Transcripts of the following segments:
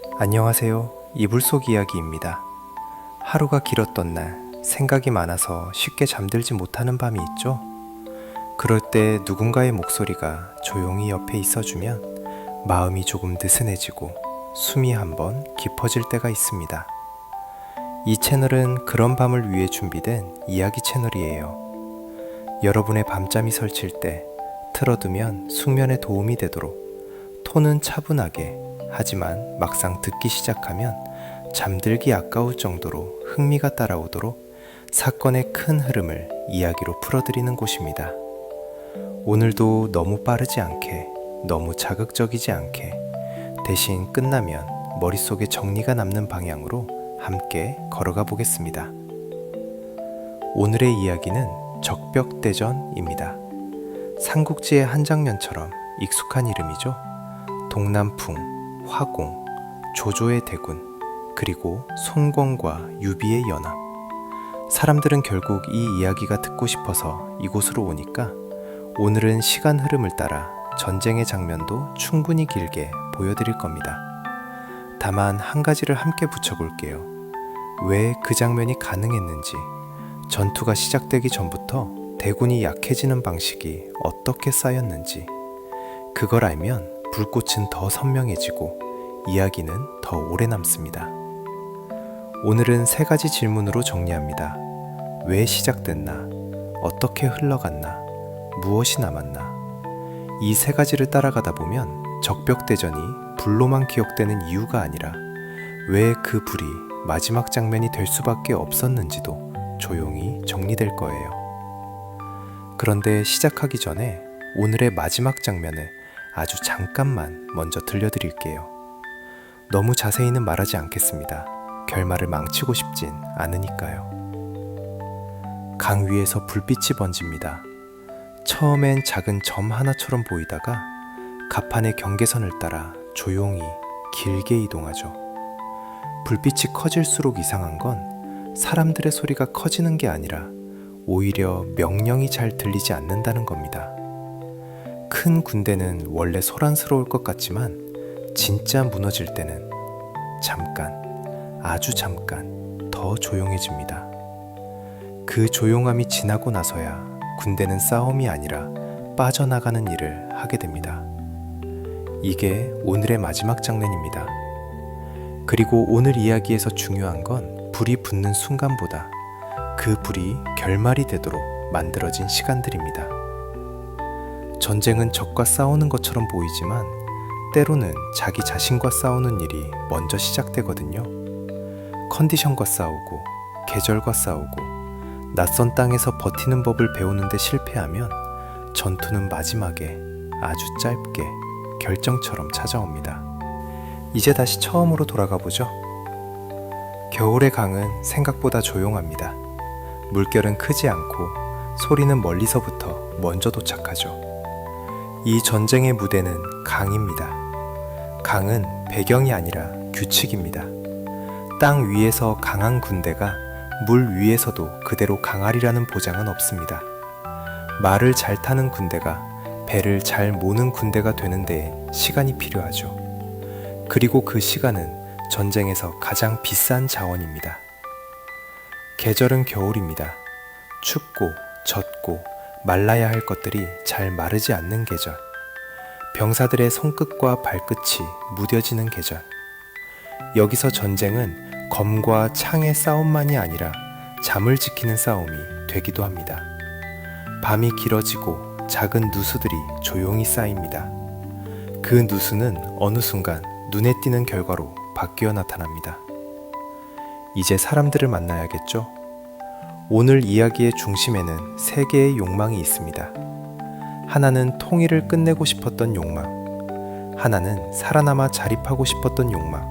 안녕하세요. 이불 속 이야기입니다. 하루가 길었던 날, 생각이 많아서 쉽게 잠들지 못하는 밤이 있죠? 그럴 때 누군가의 목소리가 조용히 옆에 있어주면 마음이 조금 느슨해지고 숨이 한번 깊어질 때가 있습니다. 이 채널은 그런 밤을 위해 준비된 이야기 채널이에요. 여러분의 밤잠이 설칠 때 틀어두면 숙면에 도움이 되도록 톤은 차분하게, 하지만 막상 듣기 시작하면 잠들기 아까울 정도로 흥미가 따라오도록 사건의 큰 흐름을 이야기로 풀어드리는 곳입니다. 오늘도 너무 빠르지 않게, 너무 자극적이지 않게, 대신 끝나면 머릿속에 정리가 남는 방향으로 함께 걸어가 보겠습니다. 오늘의 이야기는 적벽대전입니다. 삼국지의 한 장면처럼 익숙한 이름이죠. 동남풍, 화공, 조조의 대군, 그리고 손권과 유비의 연합. 사람들은 결국 이 이야기가 듣고 싶어서 이곳으로 오니까 오늘은 시간 흐름을 따라 전쟁의 장면도 충분히 길게 보여드릴 겁니다. 다만 한 가지를 함께 붙여볼게요. 왜 그 장면이 가능했는지, 전투가 시작되기 전부터 대군이 약해지는 방식이 어떻게 쌓였는지, 그걸 알면 불꽃은 더 선명해지고 이야기는 더 오래 남습니다. 오늘은 3가지 질문으로 정리합니다. 왜 시작됐나? 어떻게 흘러갔나? 무엇이 남았나? 이 3가지를 따라가다 보면 적벽대전이 불로만 기억되는 이유가 아니라 왜 그 불이 마지막 장면이 될 수밖에 없었는지도 조용히 정리될 거예요. 그런데 시작하기 전에 오늘의 마지막 장면을 아주 잠깐만 먼저 들려드릴게요. 너무 자세히는 말하지 않겠습니다. 결말을 망치고 싶진 않으니까요. 강 위에서 불빛이 번집니다. 처음엔 작은 점 하나처럼 보이다가 갑판의 경계선을 따라 조용히 길게 이동하죠. 불빛이 커질수록 이상한 건 사람들의 소리가 커지는 게 아니라 오히려 명령이 잘 들리지 않는다는 겁니다. 큰 군대는 원래 소란스러울 것 같지만 진짜 무너질 때는 잠깐, 아주 잠깐 더 조용해집니다. 그 조용함이 지나고 나서야 군대는 싸움이 아니라 빠져나가는 일을 하게 됩니다. 이게 오늘의 마지막 장면입니다. 그리고 오늘 이야기에서 중요한 건 불이 붙는 순간보다 그 불이 결말이 되도록 만들어진 시간들입니다. 전쟁은 적과 싸우는 것처럼 보이지만 때로는 자기 자신과 싸우는 일이 먼저 시작되거든요. 컨디션과 싸우고, 계절과 싸우고, 낯선 땅에서 버티는 법을 배우는데 실패하면 전투는 마지막에 아주 짧게 결정처럼 찾아옵니다. 이제 다시 처음으로 돌아가 보죠. 겨울의 강은 생각보다 조용합니다. 물결은 크지 않고 소리는 멀리서부터 먼저 도착하죠. 이 전쟁의 무대는 강입니다. 강은 배경이 아니라 규칙입니다. 땅 위에서 강한 군대가 물 위에서도 그대로 강하리라는 보장은 없습니다. 말을 잘 타는 군대가 배를 잘 모는 군대가 되는 데에 시간이 필요하죠. 그리고 그 시간은 전쟁에서 가장 비싼 자원입니다. 계절은 겨울입니다. 춥고 젖고 말라야 할 것들이 잘 마르지 않는 계절. 병사들의 손끝과 발끝이 무뎌지는 계절. 여기서 전쟁은 검과 창의 싸움만이 아니라 잠을 지키는 싸움이 되기도 합니다. 밤이 길어지고 작은 누수들이 조용히 쌓입니다. 그 누수는 어느 순간 눈에 띄는 결과로 바뀌어 나타납니다. 이제 사람들을 만나야겠죠? 오늘 이야기의 중심에는 3개의 욕망이 있습니다. 하나는 통일을 끝내고 싶었던 욕망, 하나는 살아남아 자립하고 싶었던 욕망,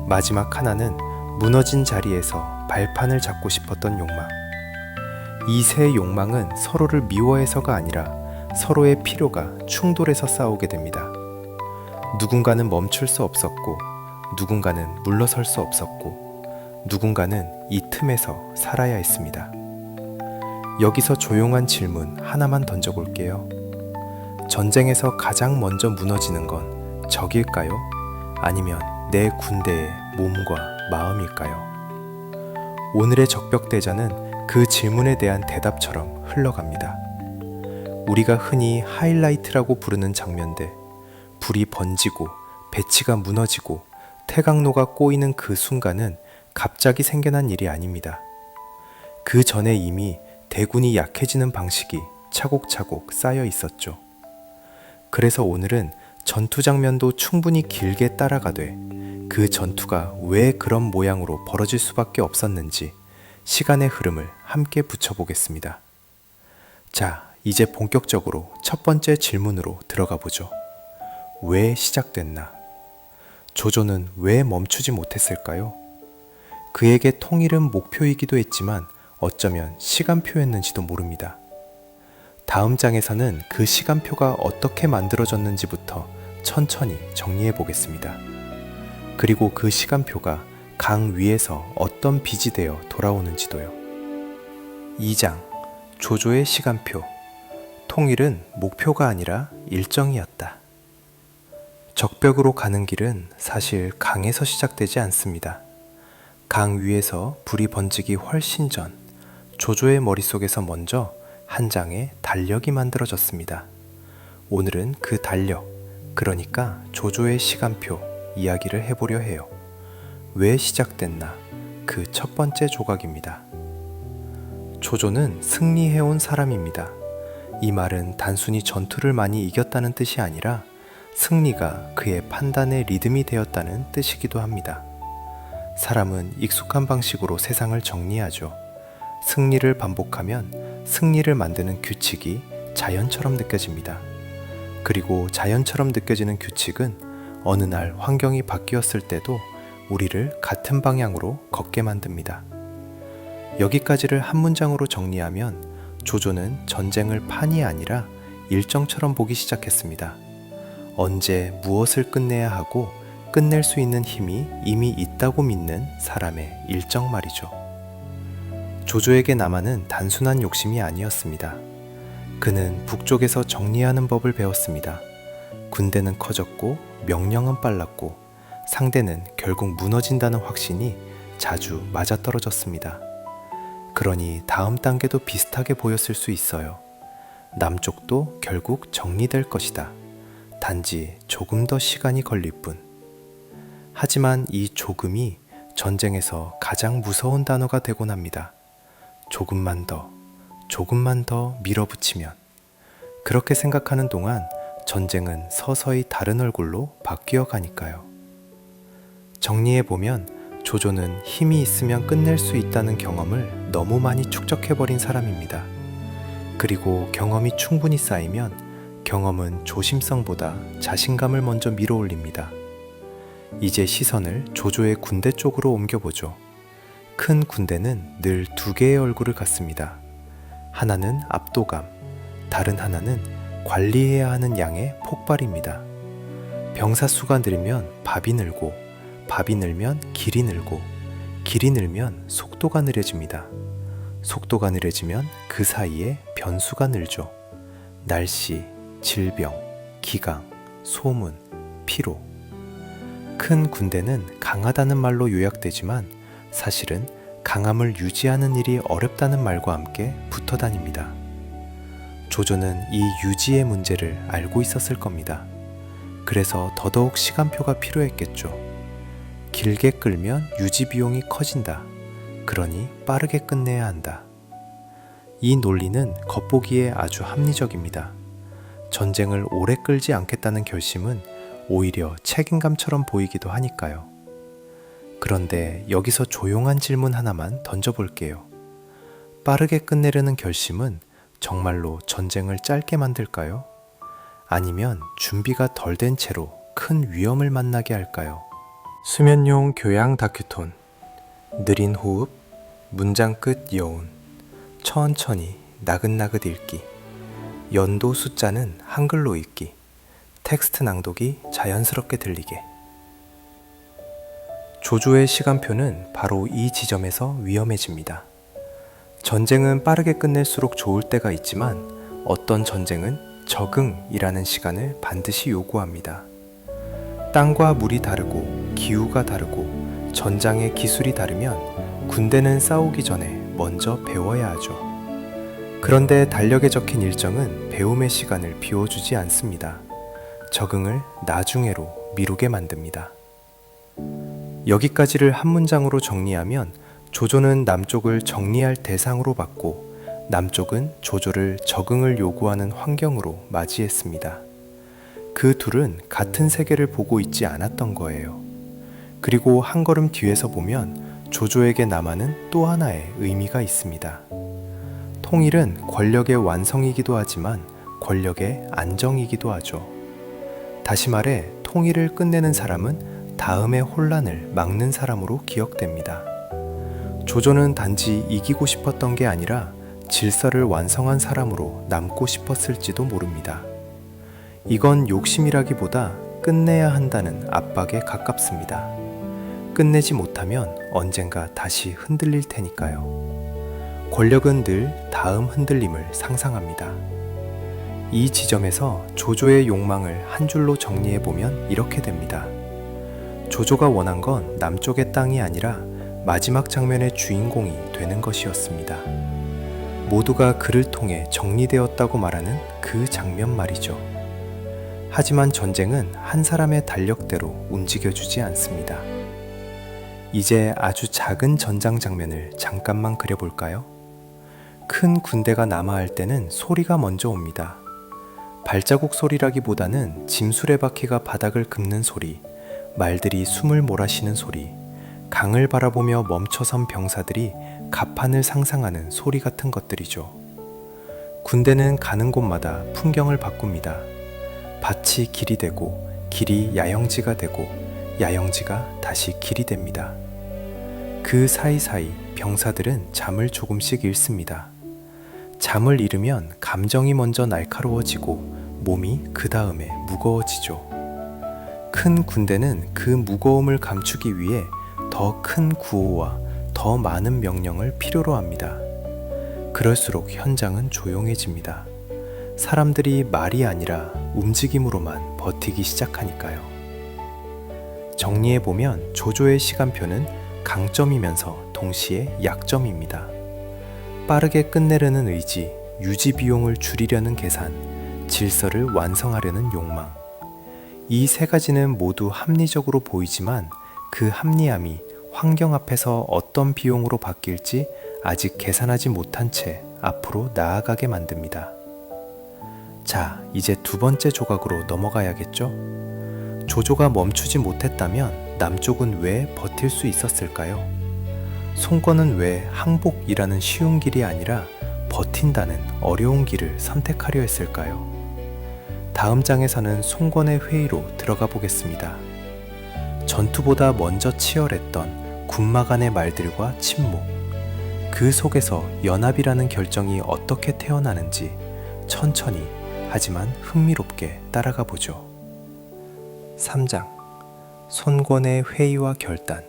마지막 하나는 무너진 자리에서 발판을 잡고 싶었던 욕망. 이 3 욕망은 서로를 미워해서가 아니라 서로의 필요가 충돌해서 싸우게 됩니다. 누군가는 멈출 수 없었고, 누군가는 물러설 수 없었고, 누군가는 이 틈에서 살아야 했습니다. 여기서 조용한 질문 하나만 던져볼게요. 전쟁에서 가장 먼저 무너지는 건 적일까요? 아니면 내 군대의 몸과 마음일까요? 오늘의 적벽대자는 그 질문에 대한 대답처럼 흘러갑니다. 우리가 흔히 하이라이트라고 부르는 장면들, 불이 번지고 배치가 무너지고 태강로가 꼬이는 그 순간은 갑자기 생겨난 일이 아닙니다. 그 전에 이미 대군이 약해지는 방식이 차곡차곡 쌓여 있었죠. 그래서 오늘은 전투 장면도 충분히 길게 따라가되 그 전투가 왜 그런 모양으로 벌어질 수밖에 없었는지 시간의 흐름을 함께 붙여보겠습니다. 자, 이제 본격적으로 첫 번째 질문으로 들어가 보죠. 왜 시작됐나? 조조는 왜 멈추지 못했을까요? 그에게 통일은 목표이기도 했지만 어쩌면 시간표였는지도 모릅니다. 다음 장에서는 그 시간표가 어떻게 만들어졌는지부터 천천히 정리해 보겠습니다. 그리고 그 시간표가 강 위에서 어떤 빛이 되어 돌아오는지도요. 2장 조조의 시간표. 통일은 목표가 아니라 일정이었다. 적벽으로 가는 길은 사실 강에서 시작되지 않습니다. 강 위에서 불이 번지기 훨씬 전 조조의 머릿속에서 먼저 한 장의 달력이 만들어졌습니다. 오늘은 그 달력, 그러니까 조조의 시간표 이야기를 해보려 해요. 왜 시작됐나? 그 첫 번째 조각입니다. 조조는 승리해온 사람입니다. 이 말은 단순히 전투를 많이 이겼다는 뜻이 아니라 승리가 그의 판단의 리듬이 되었다는 뜻이기도 합니다. 사람은 익숙한 방식으로 세상을 정리하죠. 승리를 반복하면 승리를 만드는 규칙이 자연처럼 느껴집니다. 그리고 자연처럼 느껴지는 규칙은 어느 날 환경이 바뀌었을 때도 우리를 같은 방향으로 걷게 만듭니다. 여기까지를 한 문장으로 정리하면 조조는 전쟁을 판이 아니라 일정처럼 보기 시작했습니다. 언제 무엇을 끝내야 하고 끝낼 수 있는 힘이 이미 있다고 믿는 사람의 일정 말이죠. 조조에게 남아는 단순한 욕심이 아니었습니다. 그는 북쪽에서 정리하는 법을 배웠습니다. 군대는 커졌고 명령은 빨랐고 상대는 결국 무너진다는 확신이 자주 맞아떨어졌습니다. 그러니 다음 단계도 비슷하게 보였을 수 있어요. 남쪽도 결국 정리될 것이다. 단지 조금 더 시간이 걸릴 뿐. 하지만 이 조금이 전쟁에서 가장 무서운 단어가 되곤 합니다. 조금만 더 밀어붙이면. 그렇게 생각하는 동안 전쟁은 서서히 다른 얼굴로 바뀌어 가니까요. 정리해보면 조조는 힘이 있으면 끝낼 수 있다는 경험을 너무 많이 축적해버린 사람입니다. 그리고 경험이 충분히 쌓이면 경험은 조심성보다 자신감을 먼저 밀어올립니다. 이제 시선을 조조의 군대 쪽으로 옮겨보죠. 큰 군대는 늘 두 개의 얼굴을 갖습니다. 하나는 압도감, 다른 하나는 관리해야 하는 양의 폭발입니다. 병사 수가 늘면 밥이 늘고, 밥이 늘면 길이 늘고, 길이 늘면 속도가 느려집니다. 속도가 느려지면 그 사이에 변수가 늘죠. 날씨, 질병, 기강, 소문, 피로. 큰 군대는 강하다는 말로 요약되지만 사실은 강함을 유지하는 일이 어렵다는 말과 함께 붙어 다닙니다. 조조는 이 유지의 문제를 알고 있었을 겁니다. 그래서 더더욱 시간표가 필요했겠죠. 길게 끌면 유지 비용이 커진다. 그러니 빠르게 끝내야 한다. 이 논리는 겉보기에 아주 합리적입니다. 전쟁을 오래 끌지 않겠다는 결심은 오히려 책임감처럼 보이기도 하니까요. 그런데 여기서 조용한 질문 하나만 던져볼게요. 빠르게 끝내려는 결심은 정말로 전쟁을 짧게 만들까요? 아니면 준비가 덜 된 채로 큰 위험을 만나게 할까요? 수면용 교양 다큐톤. 느린 호흡, 문장 끝 여운, 천천히 나긋나긋 읽기, 연도 숫자는 한글로 읽기, 텍스트 낭독이 자연스럽게 들리게. 조조의 시간표는 바로 이 지점에서 위험해집니다. 전쟁은 빠르게 끝낼수록 좋을 때가 있지만 어떤 전쟁은 적응이라는 시간을 반드시 요구합니다. 땅과 물이 다르고 기후가 다르고 전장의 기술이 다르면 군대는 싸우기 전에 먼저 배워야 하죠. 그런데 달력에 적힌 일정은 배움의 시간을 비워주지 않습니다. 적응을 나중에로 미루게 만듭니다. 여기까지를 한 문장으로 정리하면 조조는 남쪽을 정리할 대상으로 봤고 남쪽은 조조를 적응을 요구하는 환경으로 맞이했습니다. 그 둘은 같은 세계를 보고 있지 않았던 거예요. 그리고 한 걸음 뒤에서 보면 조조에게 남아는 또 하나의 의미가 있습니다. 통일은 권력의 완성이기도 하지만 권력의 안정이기도 하죠. 다시 말해 통일을 끝내는 사람은 다음의 혼란을 막는 사람으로 기억됩니다. 조조는 단지 이기고 싶었던 게 아니라 질서를 완성한 사람으로 남고 싶었을지도 모릅니다. 이건 욕심이라기보다 끝내야 한다는 압박에 가깝습니다. 끝내지 못하면 언젠가 다시 흔들릴 테니까요. 권력은 늘 다음 흔들림을 상상합니다. 이 지점에서 조조의 욕망을 한 줄로 정리해보면 이렇게 됩니다. 조조가 원한 건 남쪽의 땅이 아니라 마지막 장면의 주인공이 되는 것이었습니다. 모두가 그를 통해 정리되었다고 말하는 그 장면 말이죠. 하지만 전쟁은 한 사람의 달력대로 움직여주지 않습니다. 이제 아주 작은 전장 장면을 잠깐만 그려볼까요? 큰 군대가 남하할 때는 소리가 먼저 옵니다. 발자국 소리라기보다는 짐수레바퀴가 바닥을 긁는 소리, 말들이 숨을 몰아쉬는 소리, 강을 바라보며 멈춰선 병사들이 갑판을 상상하는 소리 같은 것들이죠. 군대는 가는 곳마다 풍경을 바꿉니다. 밭이 길이 되고 길이 야영지가 되고 야영지가 다시 길이 됩니다. 그 사이사이 병사들은 잠을 조금씩 잃습니다. 잠을 잃으면 감정이 먼저 날카로워지고 몸이 그 다음에 무거워지죠. 큰 군대는 그 무거움을 감추기 위해 더 큰 구호와 더 많은 명령을 필요로 합니다. 그럴수록 현장은 조용해집니다. 사람들이 말이 아니라 움직임으로만 버티기 시작하니까요. 정리해보면 조조의 시간표는 강점이면서 동시에 약점입니다. 빠르게 끝내려는 의지, 유지 비용을 줄이려는 계산, 질서를 완성하려는 욕망. 이 세 가지는 모두 합리적으로 보이지만 그 합리함이 환경 앞에서 어떤 비용으로 바뀔지 아직 계산하지 못한 채 앞으로 나아가게 만듭니다. 자, 이제 두 번째 조각으로 넘어가야겠죠? 조조가 멈추지 못했다면 남쪽은 왜 버틸 수 있었을까요? 송건은 왜 항복이라는 쉬운 길이 아니라 버틴다는 어려운 길을 선택하려 했을까요? 다음 장에서는 송건의 회의로 들어가 보겠습니다. 전투보다 먼저 치열했던 군마 간의 말들과 침묵, 그 속에서 연합이라는 결정이 어떻게 태어나는지 천천히 하지만 흥미롭게 따라가 보죠. 3장 손권의 회의와 결단.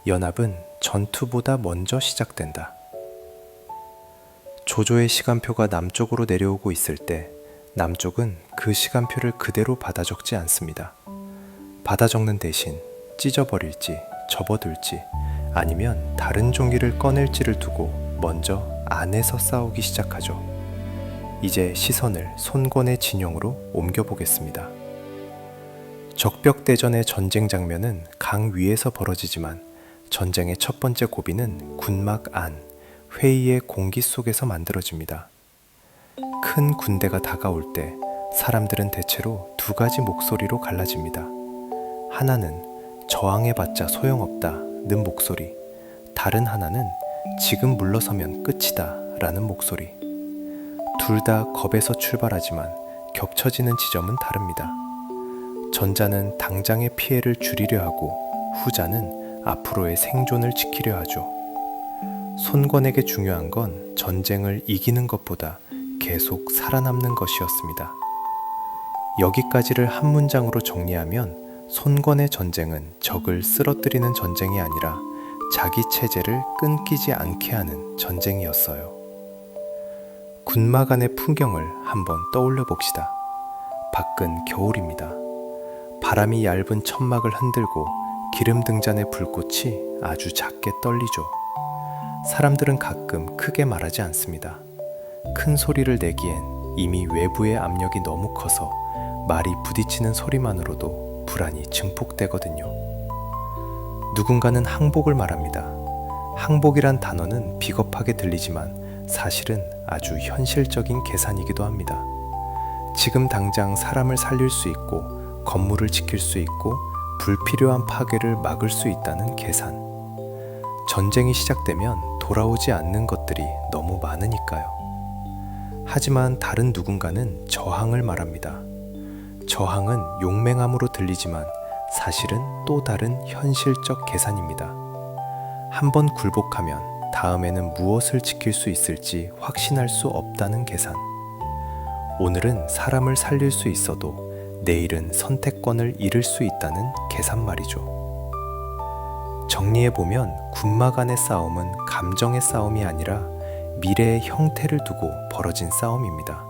연합은 전투보다 먼저 시작된다. 조조의 시간표가 남쪽으로 내려오고 있을 때 남쪽은 그 시간표를 그대로 받아 적지 않습니다. 받아 적는 대신 찢어버릴지 접어둘지 아니면 다른 종이를 꺼낼지를 두고 먼저 안에서 싸우기 시작하죠. 이제 시선을 손권의 진영으로 옮겨보겠습니다. 적벽대전의 전쟁 장면은 강 위에서 벌어지지만 전쟁의 첫 번째 고비는 군막 안, 회의의 공기 속에서 만들어집니다. 큰 군대가 다가올 때 사람들은 대체로 두 가지 목소리로 갈라집니다. 하나는 저항해봤자 소용없다는 목소리, 다른 하나는 지금 물러서면 끝이다 라는 목소리. 둘 다 겁에서 출발하지만 겹쳐지는 지점은 다릅니다. 전자는 당장의 피해를 줄이려 하고 후자는 앞으로의 생존을 지키려 하죠. 손권에게 중요한 건 전쟁을 이기는 것보다 계속 살아남는 것이었습니다. 여기까지를 한 문장으로 정리하면 손권의 전쟁은 적을 쓰러뜨리는 전쟁이 아니라 자기 체제를 끊기지 않게 하는 전쟁이었어요. 군막 안의 풍경을 한번 떠올려 봅시다. 밖은 겨울입니다. 바람이 얇은 천막을 흔들고 기름 등잔의 불꽃이 아주 작게 떨리죠. 사람들은 가끔 크게 말하지 않습니다. 큰 소리를 내기엔 이미 외부의 압력이 너무 커서 말이 부딪히는 소리만으로도 불안이 증폭되거든요. 누군가는 항복을 말합니다. 항복이란 단어는 비겁하게 들리지만 사실은 아주 현실적인 계산이기도 합니다. 지금 당장 사람을 살릴 수 있고 건물을 지킬 수 있고 불필요한 파괴를 막을 수 있다는 계산. 전쟁이 시작되면 돌아오지 않는 것들이 너무 많으니까요. 하지만 다른 누군가는 저항을 말합니다. 저항은 용맹함으로 들리지만 사실은 또 다른 현실적 계산입니다. 한번 굴복하면 다음에는 무엇을 지킬 수 있을지 확신할 수 없다는 계산. 오늘은 사람을 살릴 수 있어도 내일은 선택권을 잃을 수 있다는 계산 말이죠. 정리해보면 군마 간의 싸움은 감정의 싸움이 아니라 미래의 형태를 두고 벌어진 싸움입니다.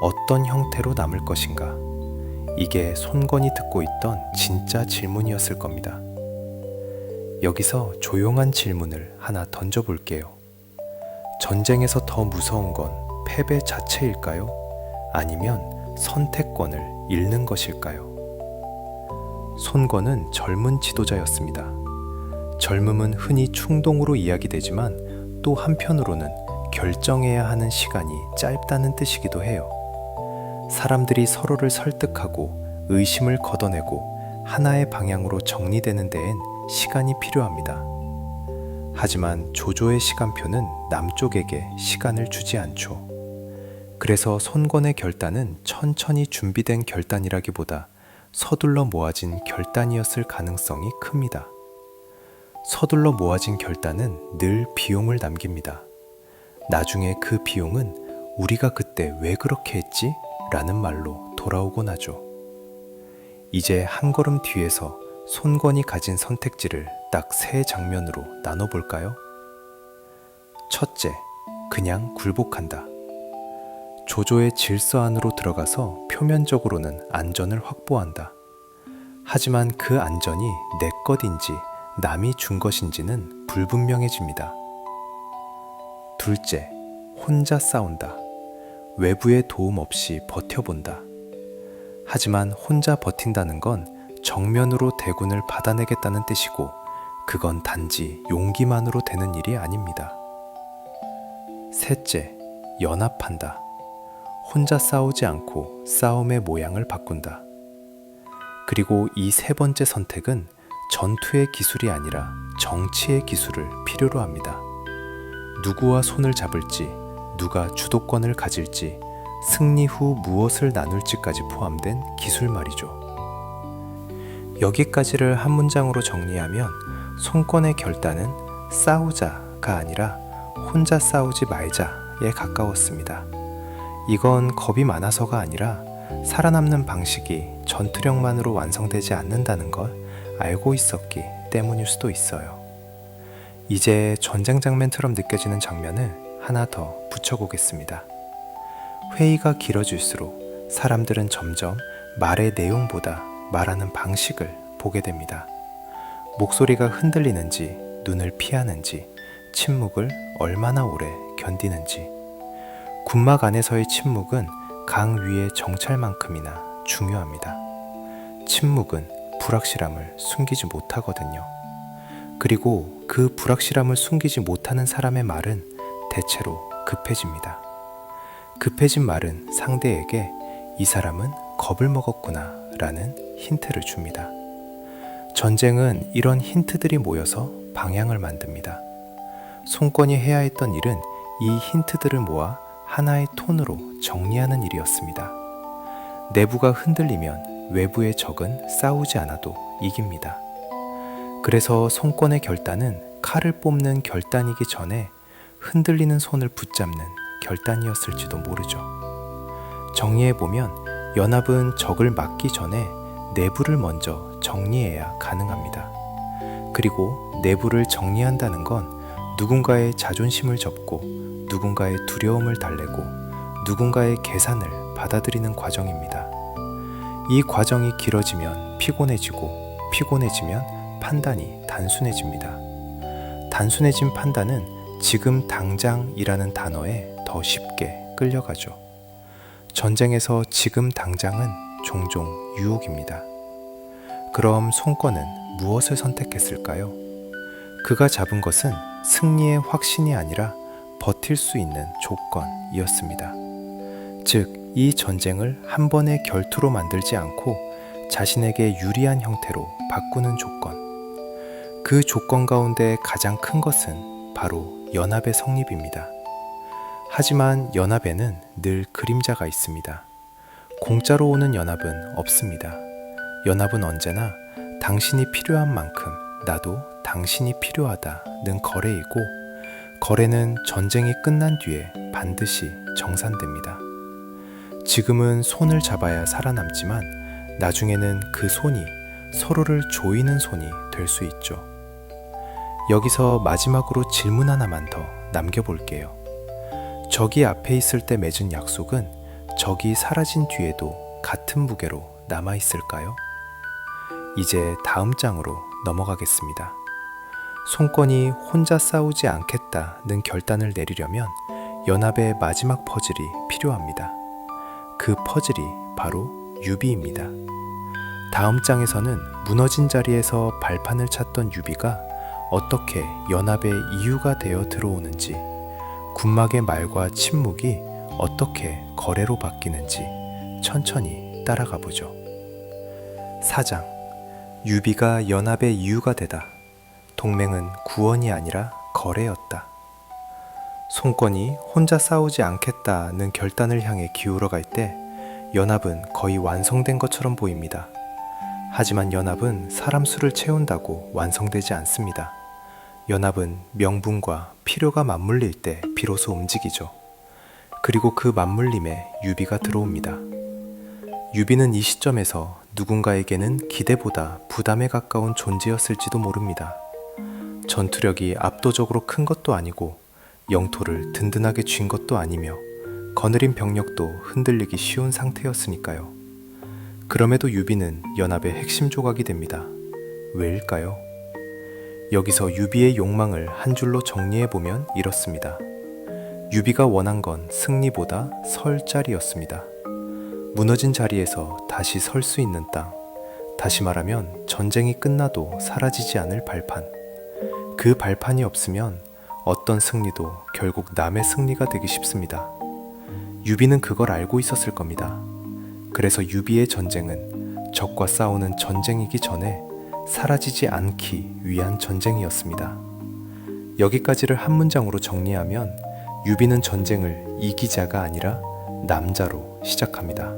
어떤 형태로 남을 것인가? 이게 손건이 듣고 있던 진짜 질문이었을 겁니다. 여기서 조용한 질문을 하나 던져볼게요. 전쟁에서 더 무서운 건 패배 자체일까요? 아니면 선택권을 잃는 것일까요? 손건은 젊은 지도자였습니다. 젊음은 흔히 충동으로 이야기되지만 또 한편으로는 결정해야 하는 시간이 짧다는 뜻이기도 해요. 사람들이 서로를 설득하고 의심을 걷어내고 하나의 방향으로 정리되는 데엔 시간이 필요합니다. 하지만 조조의 시간표는 남쪽에게 시간을 주지 않죠. 그래서 손건의 결단은 천천히 준비된 결단이라기보다 서둘러 모아진 결단이었을 가능성이 큽니다. 서둘러 모아진 결단은 늘 비용을 남깁니다. 나중에 그 비용은 우리가 그때 왜 그렇게 했지? 라는 말로 돌아오곤 하죠. 이제 한 걸음 뒤에서 손건이 가진 선택지를 딱 세 장면으로 나눠볼까요? 첫째, 그냥 굴복한다. 조조의 질서 안으로 들어가서 표면적으로는 안전을 확보한다. 하지만 그 안전이 내 것인지 남이 준 것인지는 불분명해집니다. 둘째, 혼자 싸운다. 외부의 도움 없이 버텨본다. 하지만 혼자 버틴다는 건 정면으로 대군을 받아내겠다는 뜻이고 그건 단지 용기만으로 되는 일이 아닙니다. 셋째, 연합한다. 혼자 싸우지 않고 싸움의 모양을 바꾼다. 그리고 이 세 번째 선택은 전투의 기술이 아니라 정치의 기술을 필요로 합니다. 누구와 손을 잡을지, 누가 주도권을 가질지, 승리 후 무엇을 나눌지까지 포함된 기술 말이죠. 여기까지를 한 문장으로 정리하면 손건의 결단은 싸우자가 아니라 혼자 싸우지 말자에 가까웠습니다. 이건 겁이 많아서가 아니라 살아남는 방식이 전투력만으로 완성되지 않는다는 걸 알고 있었기 때문일 수도 있어요. 이제 전쟁 장면처럼 느껴지는 장면을 하나 더 붙여보겠습니다. 회의가 길어질수록 사람들은 점점 말의 내용보다 말하는 방식을 보게 됩니다. 목소리가 흔들리는지, 눈을 피하는지, 침묵을 얼마나 오래 견디는지. 군막 안에서의 침묵은 강 위의 정찰만큼이나 중요합니다. 침묵은 불확실함을 숨기지 못하거든요. 그리고 그 불확실함을 숨기지 못하는 사람의 말은 대체로 급해집니다. 급해진 말은 상대에게 이 사람은 겁을 먹었구나 라는 힌트를 줍니다. 전쟁은 이런 힌트들이 모여서 방향을 만듭니다. 손건이 해야 했던 일은 이 힌트들을 모아 하나의 톤으로 정리하는 일이었습니다. 내부가 흔들리면 외부의 적은 싸우지 않아도 이깁니다. 그래서 손건의 결단은 칼을 뽑는 결단이기 전에 흔들리는 손을 붙잡는 결단이었을지도 모르죠. 정리해보면 연합은 적을 막기 전에 내부를 먼저 정리해야 가능합니다. 그리고 내부를 정리한다는 건 누군가의 자존심을 접고 누군가의 두려움을 달래고 누군가의 계산을 받아들이는 과정입니다. 이 과정이 길어지면 피곤해지고 피곤해지면 판단이 단순해집니다. 단순해진 판단은 지금 당장이라는 단어에 더 쉽게 끌려가죠. 전쟁에서 지금 당장은 종종 유혹입니다. 그럼 손권은 무엇을 선택했을까요? 그가 잡은 것은 승리의 확신이 아니라 버틸 수 있는 조건이었습니다. 즉, 이 전쟁을 한 번의 결투로 만들지 않고 자신에게 유리한 형태로 바꾸는 조건. 그 조건 가운데 가장 큰 것은 바로 연합의 성립입니다. 하지만 연합에는 늘 그림자가 있습니다. 공짜로 오는 연합은 없습니다. 연합은 언제나 당신이 필요한 만큼 나도 당신이 필요하다는 거래이고, 거래는 전쟁이 끝난 뒤에 반드시 정산됩니다. 지금은 손을 잡아야 살아남지만 나중에는 그 손이 서로를 조이는 손이 될 수 있죠. 여기서 마지막으로 질문 하나만 더 남겨볼게요. 적이 앞에 있을 때 맺은 약속은 적이 사라진 뒤에도 같은 무게로 남아있을까요? 이제 다음 장으로 넘어가겠습니다. 손권이 혼자 싸우지 않겠다는 결단을 내리려면 연합의 마지막 퍼즐이 필요합니다. 그 퍼즐이 바로 유비입니다. 다음 장에서는 무너진 자리에서 발판을 찾던 유비가 어떻게 연합의 이유가 되어 들어오는지, 군막의 말과 침묵이 어떻게 거래로 바뀌는지 천천히 따라가 보죠. 4장. 유비가 연합의 이유가 되다. 동맹은 구원이 아니라 거래였다. 손권이 혼자 싸우지 않겠다는 결단을 향해 기울어갈 때 연합은 거의 완성된 것처럼 보입니다. 하지만 연합은 사람 수를 채운다고 완성되지 않습니다. 연합은 명분과 필요가 맞물릴 때 비로소 움직이죠. 그리고 그 맞물림에 유비가 들어옵니다. 유비는 이 시점에서 누군가에게는 기대보다 부담에 가까운 존재였을지도 모릅니다. 전투력이 압도적으로 큰 것도 아니고 영토를 든든하게 쥔 것도 아니며 거느린 병력도 흔들리기 쉬운 상태였으니까요. 그럼에도 유비는 연합의 핵심 조각이 됩니다. 왜일까요? 여기서 유비의 욕망을 한 줄로 정리해보면 이렇습니다. 유비가 원한 건 승리보다 설 자리였습니다. 무너진 자리에서 다시 설 수 있는 땅, 다시 말하면 전쟁이 끝나도 사라지지 않을 발판. 그 발판이 없으면 어떤 승리도 결국 남의 승리가 되기 쉽습니다. 유비는 그걸 알고 있었을 겁니다. 그래서 유비의 전쟁은 적과 싸우는 전쟁이기 전에 사라지지 않기 위한 전쟁이었습니다. 여기까지를 한 문장으로 정리하면 유비는 전쟁을 이기자가 아니라 남자로 시작합니다.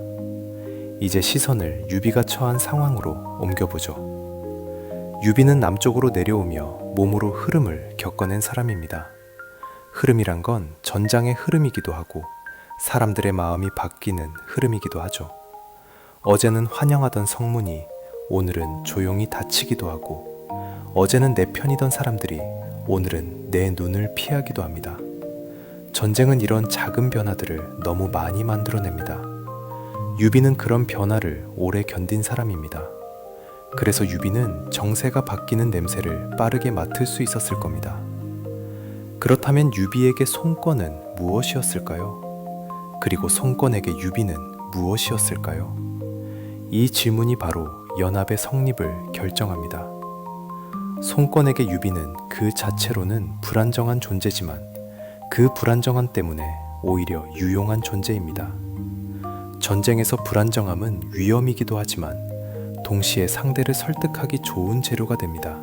이제 시선을 유비가 처한 상황으로 옮겨보죠. 유비는 남쪽으로 내려오며 몸으로 흐름을 겪어낸 사람입니다. 흐름이란 건 전장의 흐름이기도 하고 사람들의 마음이 바뀌는 흐름이기도 하죠. 어제는 환영하던 성문이 오늘은 조용히 닫히기도 하고, 어제는 내 편이던 사람들이 오늘은 내 눈을 피하기도 합니다. 전쟁은 이런 작은 변화들을 너무 많이 만들어냅니다. 유비는 그런 변화를 오래 견딘 사람입니다. 그래서 유비는 정세가 바뀌는 냄새를 빠르게 맡을 수 있었을 겁니다. 그렇다면 유비에게 손권은 무엇이었을까요? 그리고 손권에게 유비는 무엇이었을까요? 이 질문이 바로 연합의 성립을 결정합니다. 손권에게 유비는 그 자체로는 불안정한 존재지만 그 불안정함 때문에 오히려 유용한 존재입니다. 전쟁에서 불안정함은 위험이기도 하지만 동시에 상대를 설득하기 좋은 재료가 됩니다.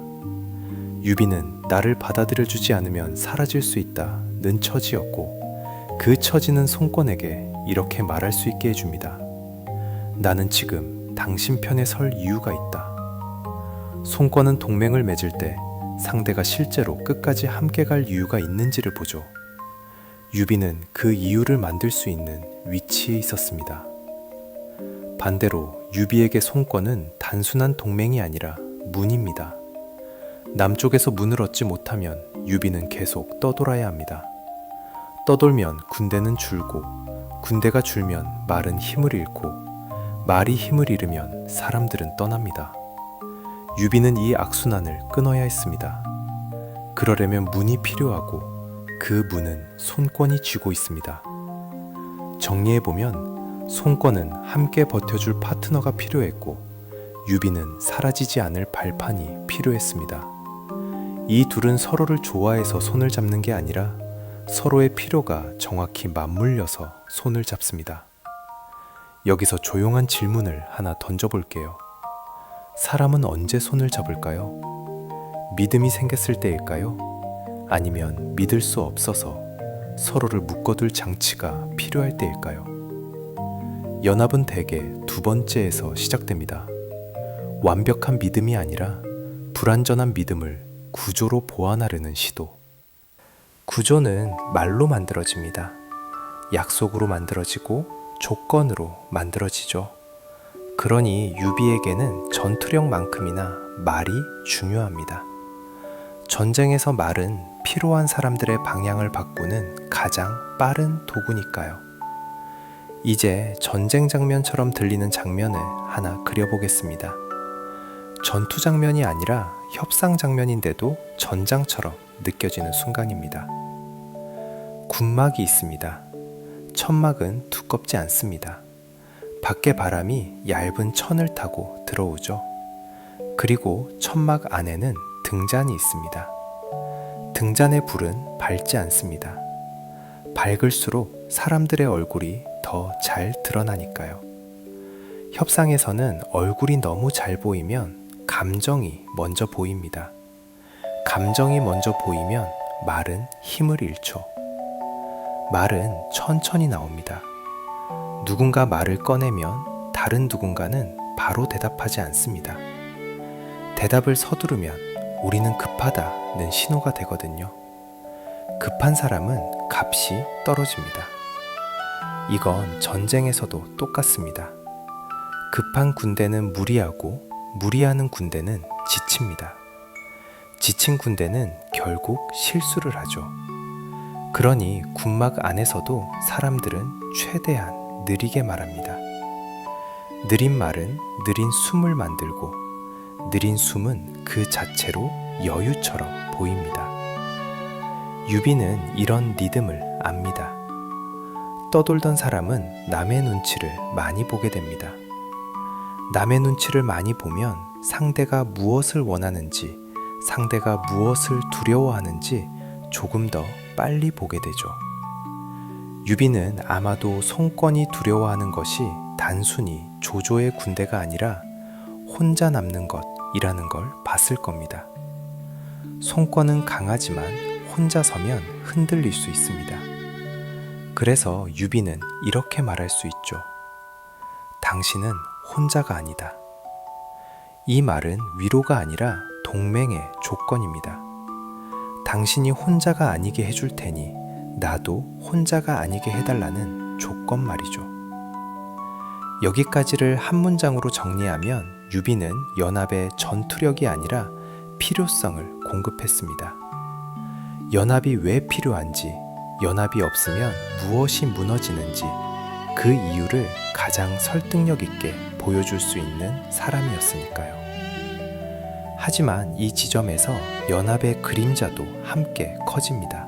유비는 나를 받아들여주지 않으면 사라질 수 있다는 처지였고, 그 처지는 손권에게 이렇게 말할 수 있게 해줍니다. 나는 지금 당신 편에 설 이유가 있다. 손권은 동맹을 맺을 때 상대가 실제로 끝까지 함께 갈 이유가 있는지를 보죠. 유비는 그 이유를 만들 수 있는 위치에 있었습니다. 반대로 유비에게 손권은 단순한 동맹이 아니라 문입니다. 남쪽에서 문을 얻지 못하면 유비는 계속 떠돌아야 합니다. 떠돌면 군대는 줄고, 군대가 줄면 말은 힘을 잃고, 말이 힘을 잃으면 사람들은 떠납니다. 유비는 이 악순환을 끊어야 했습니다. 그러려면 문이 필요하고 그 문은 손권이 쥐고 있습니다. 정리해보면 손권은 함께 버텨줄 파트너가 필요했고 유비는 사라지지 않을 발판이 필요했습니다. 이 둘은 서로를 좋아해서 손을 잡는 게 아니라 서로의 필요가 정확히 맞물려서 손을 잡습니다. 여기서 조용한 질문을 하나 던져볼게요. 사람은 언제 손을 잡을까요? 믿음이 생겼을 때일까요? 아니면 믿을 수 없어서 서로를 묶어둘 장치가 필요할 때일까요? 연합은 대개 두 번째에서 시작됩니다. 완벽한 믿음이 아니라 불완전한 믿음을 구조로 보완하려는 시도. 구조는 말로 만들어집니다. 약속으로 만들어지고 조건으로 만들어지죠. 그러니 유비에게는 전투력만큼이나 말이 중요합니다. 전쟁에서 말은 필요한 사람들의 방향을 바꾸는 가장 빠른 도구니까요. 이제 전쟁 장면처럼 들리는 장면을 하나 그려보겠습니다. 전투 장면이 아니라 협상 장면인데도 전장처럼 느껴지는 순간입니다. 군막이 있습니다. 천막은 두껍지 않습니다. 밖에 바람이 얇은 천을 타고 들어오죠. 그리고 천막 안에는 등잔이 있습니다. 등잔의 불은 밝지 않습니다. 밝을수록 사람들의 얼굴이 더 잘 드러나니까요. 협상에서는 얼굴이 너무 잘 보이면 감정이 먼저 보입니다. 감정이 먼저 보이면 말은 힘을 잃죠. 말은 천천히 나옵니다. 누군가 말을 꺼내면 다른 누군가는 바로 대답하지 않습니다. 대답을 서두르면 우리는 급하다는 신호가 되거든요. 급한 사람은 값이 떨어집니다. 이건 전쟁에서도 똑같습니다. 급한 군대는 무리하고 무리하는 군대는 지칩니다. 지친 군대는 결국 실수를 하죠. 그러니 군막 안에서도 사람들은 최대한 느리게 말합니다. 느린 말은 느린 숨을 만들고 느린 숨은 그 자체로 여유처럼 보입니다. 유비는 이런 리듬을 압니다. 떠돌던 사람은 남의 눈치를 많이 보게 됩니다. 남의 눈치를 많이 보면 상대가 무엇을 원하는지, 상대가 무엇을 두려워하는지 조금 더 빨리 보게 되죠. 유비는 아마도 손권이 두려워하는 것이 단순히 조조의 군대가 아니라 혼자 남는 것이라는 걸 봤을 겁니다. 손권은 강하지만 혼자 서면 흔들릴 수 있습니다. 그래서 유비는 이렇게 말할 수 있죠. 당신은 혼자가 아니다. 이 말은 위로가 아니라 동맹의 조건입니다. 당신이 혼자가 아니게 해줄 테니 나도 혼자가 아니게 해달라는 조건 말이죠. 여기까지를 한 문장으로 정리하면 유비는 연합의 전투력이 아니라 필요성을 공급했습니다. 연합이 왜 필요한지, 연합이 없으면 무엇이 무너지는지 그 이유를 가장 설득력 있게 보여줄 수 있는 사람이었으니까요. 하지만 이 지점에서 연합의 그림자도 함께 커집니다.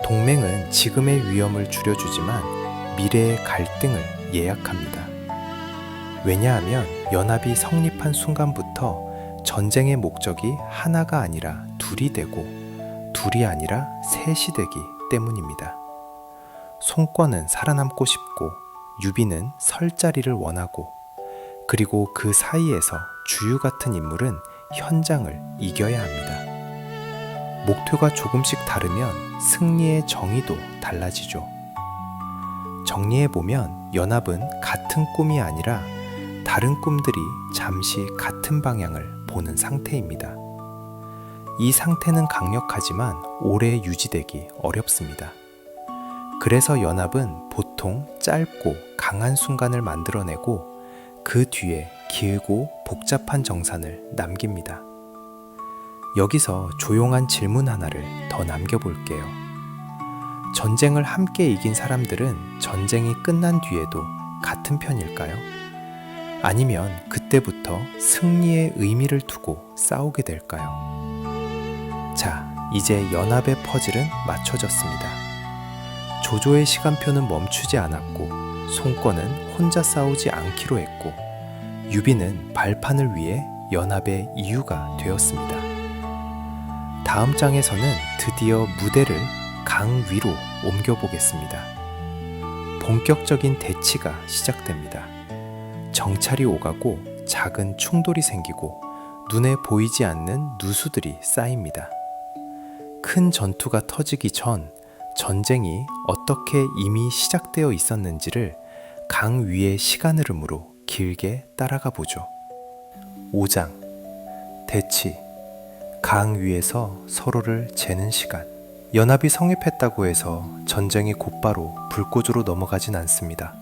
동맹은 지금의 위험을 줄여주지만 미래의 갈등을 예약합니다. 왜냐하면 연합이 성립한 순간부터 전쟁의 목적이 하나가 아니라 둘이 되고 둘이 아니라 셋이 되기 때문입니다. 손권은 살아남고 싶고 유비는 설 자리를 원하고 그리고 그 사이에서 주유 같은 인물은 현장을 이겨야 합니다. 목표가 조금씩 다르면 승리의 정의도 달라지죠. 정리해보면 연합은 같은 꿈이 아니라 다른 꿈들이 잠시 같은 방향을 보는 상태입니다. 이 상태는 강력하지만 오래 유지되기 어렵습니다. 그래서 연합은 보통 짧고 강한 순간을 만들어내고 그 뒤에 길고 복잡한 정산을 남깁니다. 여기서 조용한 질문 하나를 더 남겨볼게요. 전쟁을 함께 이긴 사람들은 전쟁이 끝난 뒤에도 같은 편일까요? 아니면 그때부터 승리의 의미를 두고 싸우게 될까요? 자, 이제 연합의 퍼즐은 맞춰졌습니다. 조조의 시간표는 멈추지 않았고 송권은 혼자 싸우지 않기로 했고 유비는 발판을 위해 연합의 이유가 되었습니다. 다음 장에서는 드디어 무대를 강 위로 옮겨보겠습니다. 본격적인 대치가 시작됩니다. 정찰이 오가고 작은 충돌이 생기고 눈에 보이지 않는 누수들이 쌓입니다. 큰 전투가 터지기 전 전쟁이 어떻게 이미 시작되어 있었는지를 강 위의 시간 흐름으로 길게 따라가 보죠. 5장 대치 강 위에서 서로를 재는 시간. 연합이 성립했다고 해서 전쟁이 곧바로 불꽃으로 넘어가진 않습니다.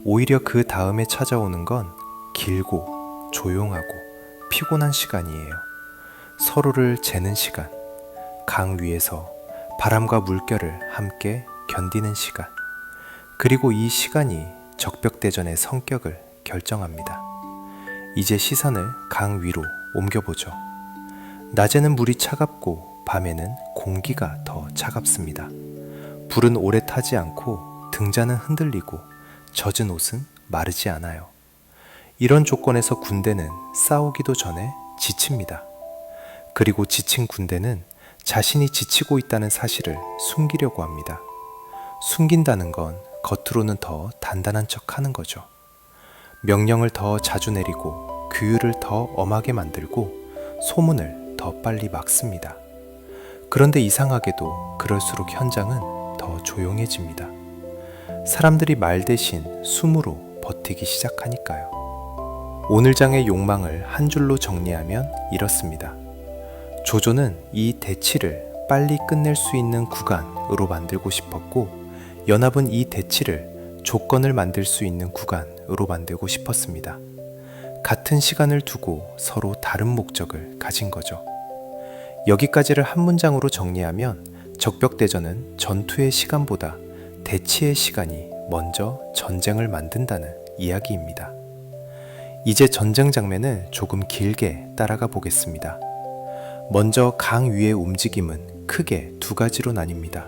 오히려 그 다음에 찾아오는 건 길고 조용하고 피곤한 시간이에요. 서로를 재는 시간. 강 위에서 바람과 물결을 함께 견디는 시간. 그리고 이 시간이 적벽대전의 성격을 결정합니다. 이제 시선을 강 위로 옮겨보죠. 낮에는 물이 차갑고 밤에는 공기가 더 차갑습니다. 불은 오래 타지 않고 등잔은 흔들리고 젖은 옷은 마르지 않아요. 이런 조건에서 군대는 싸우기도 전에 지칩니다. 그리고 지친 군대는 자신이 지치고 있다는 사실을 숨기려고 합니다. 숨긴다는 건 겉으로는 더 단단한 척 하는 거죠. 명령을 더 자주 내리고 규율을 더 엄하게 만들고 소문을 더 빨리 막습니다. 그런데 이상하게도 그럴수록 현장은 더 조용해집니다. 사람들이 말 대신 숨으로 버티기 시작하니까요. 오늘 장의 욕망을 한 줄로 정리하면 이렇습니다. 조조는 이 대치를 빨리 끝낼 수 있는 구간으로 만들고 싶었고 연합은 이 대치를 조건을 만들 수 있는 구간으로 만들고 싶었습니다. 같은 시간을 두고 서로 다른 목적을 가진 거죠. 여기까지를 한 문장으로 정리하면 적벽대전은 전투의 시간보다 대치의 시간이 먼저 전쟁을 만든다는 이야기입니다. 이제 전쟁 장면을 조금 길게 따라가 보겠습니다. 먼저 강 위의 움직임은 크게 두 가지로 나뉩니다.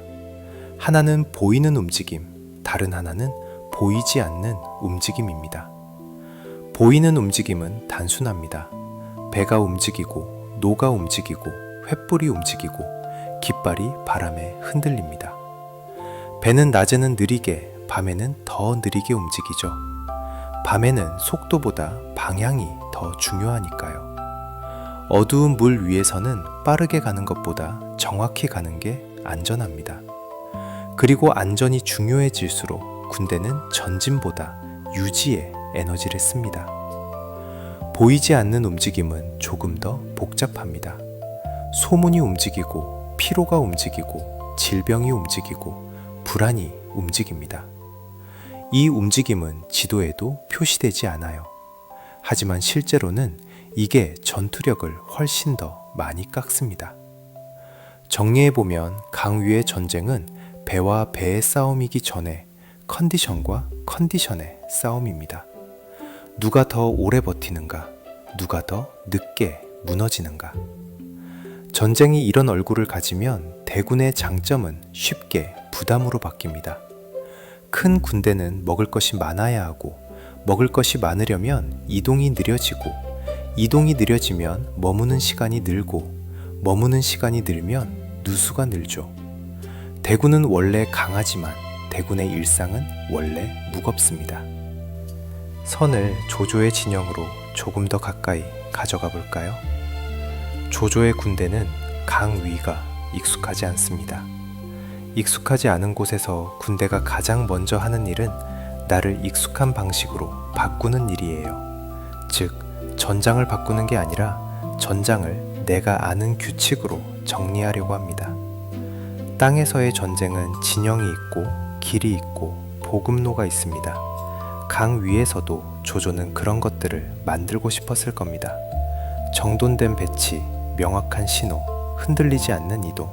하나는 보이는 움직임, 다른 하나는 보이지 않는 움직임입니다. 보이는 움직임은 단순합니다. 배가 움직이고 노가 움직이고 횃불이 움직이고 깃발이 바람에 흔들립니다. 배는 낮에는 느리게, 밤에는 더 느리게 움직이죠. 밤에는 속도보다 방향이 더 중요하니까요. 어두운 물 위에서는 빠르게 가는 것보다 정확히 가는 게 안전합니다. 그리고 안전이 중요해질수록 군대는 전진보다 유지에 에너지를 씁니다. 보이지 않는 움직임은 조금 더 복잡합니다. 소문이 움직이고 피로가 움직이고 질병이 움직이고 불안이 움직입니다. 이 움직임은 지도에도 표시되지 않아요. 하지만 실제로는 이게 전투력을 훨씬 더 많이 깎습니다. 정리해보면 강 위의 전쟁은 배와 배의 싸움이기 전에 컨디션과 컨디션의 싸움입니다. 누가 더 오래 버티는가, 누가 더 늦게 무너지는가. 전쟁이 이런 얼굴을 가지면 대군의 장점은 쉽게 부담으로 바뀝니다. 큰 군대는 먹을 것이 많아야 하고 먹을 것이 많으려면 이동이 느려지고 이동이 느려지면 머무는 시간이 늘고 머무는 시간이 늘면 누수가 늘죠. 대군은 원래 강하지만 대군의 일상은 원래 무겁습니다. 선을 조조의 진영으로 조금 더 가까이 가져가 볼까요? 조조의 군대는 강 위가 익숙하지 않습니다. 익숙하지 않은 곳에서 군대가 가장 먼저 하는 일은 나를 익숙한 방식으로 바꾸는 일이에요. 즉, 전장을 바꾸는 게 아니라 전장을 내가 아는 규칙으로 정리하려고 합니다. 땅에서의 전쟁은 진영이 있고 길이 있고 보급로가 있습니다. 강 위에서도 조조는 그런 것들을 만들고 싶었을 겁니다. 정돈된 배치, 명확한 신호, 흔들리지 않는 이동.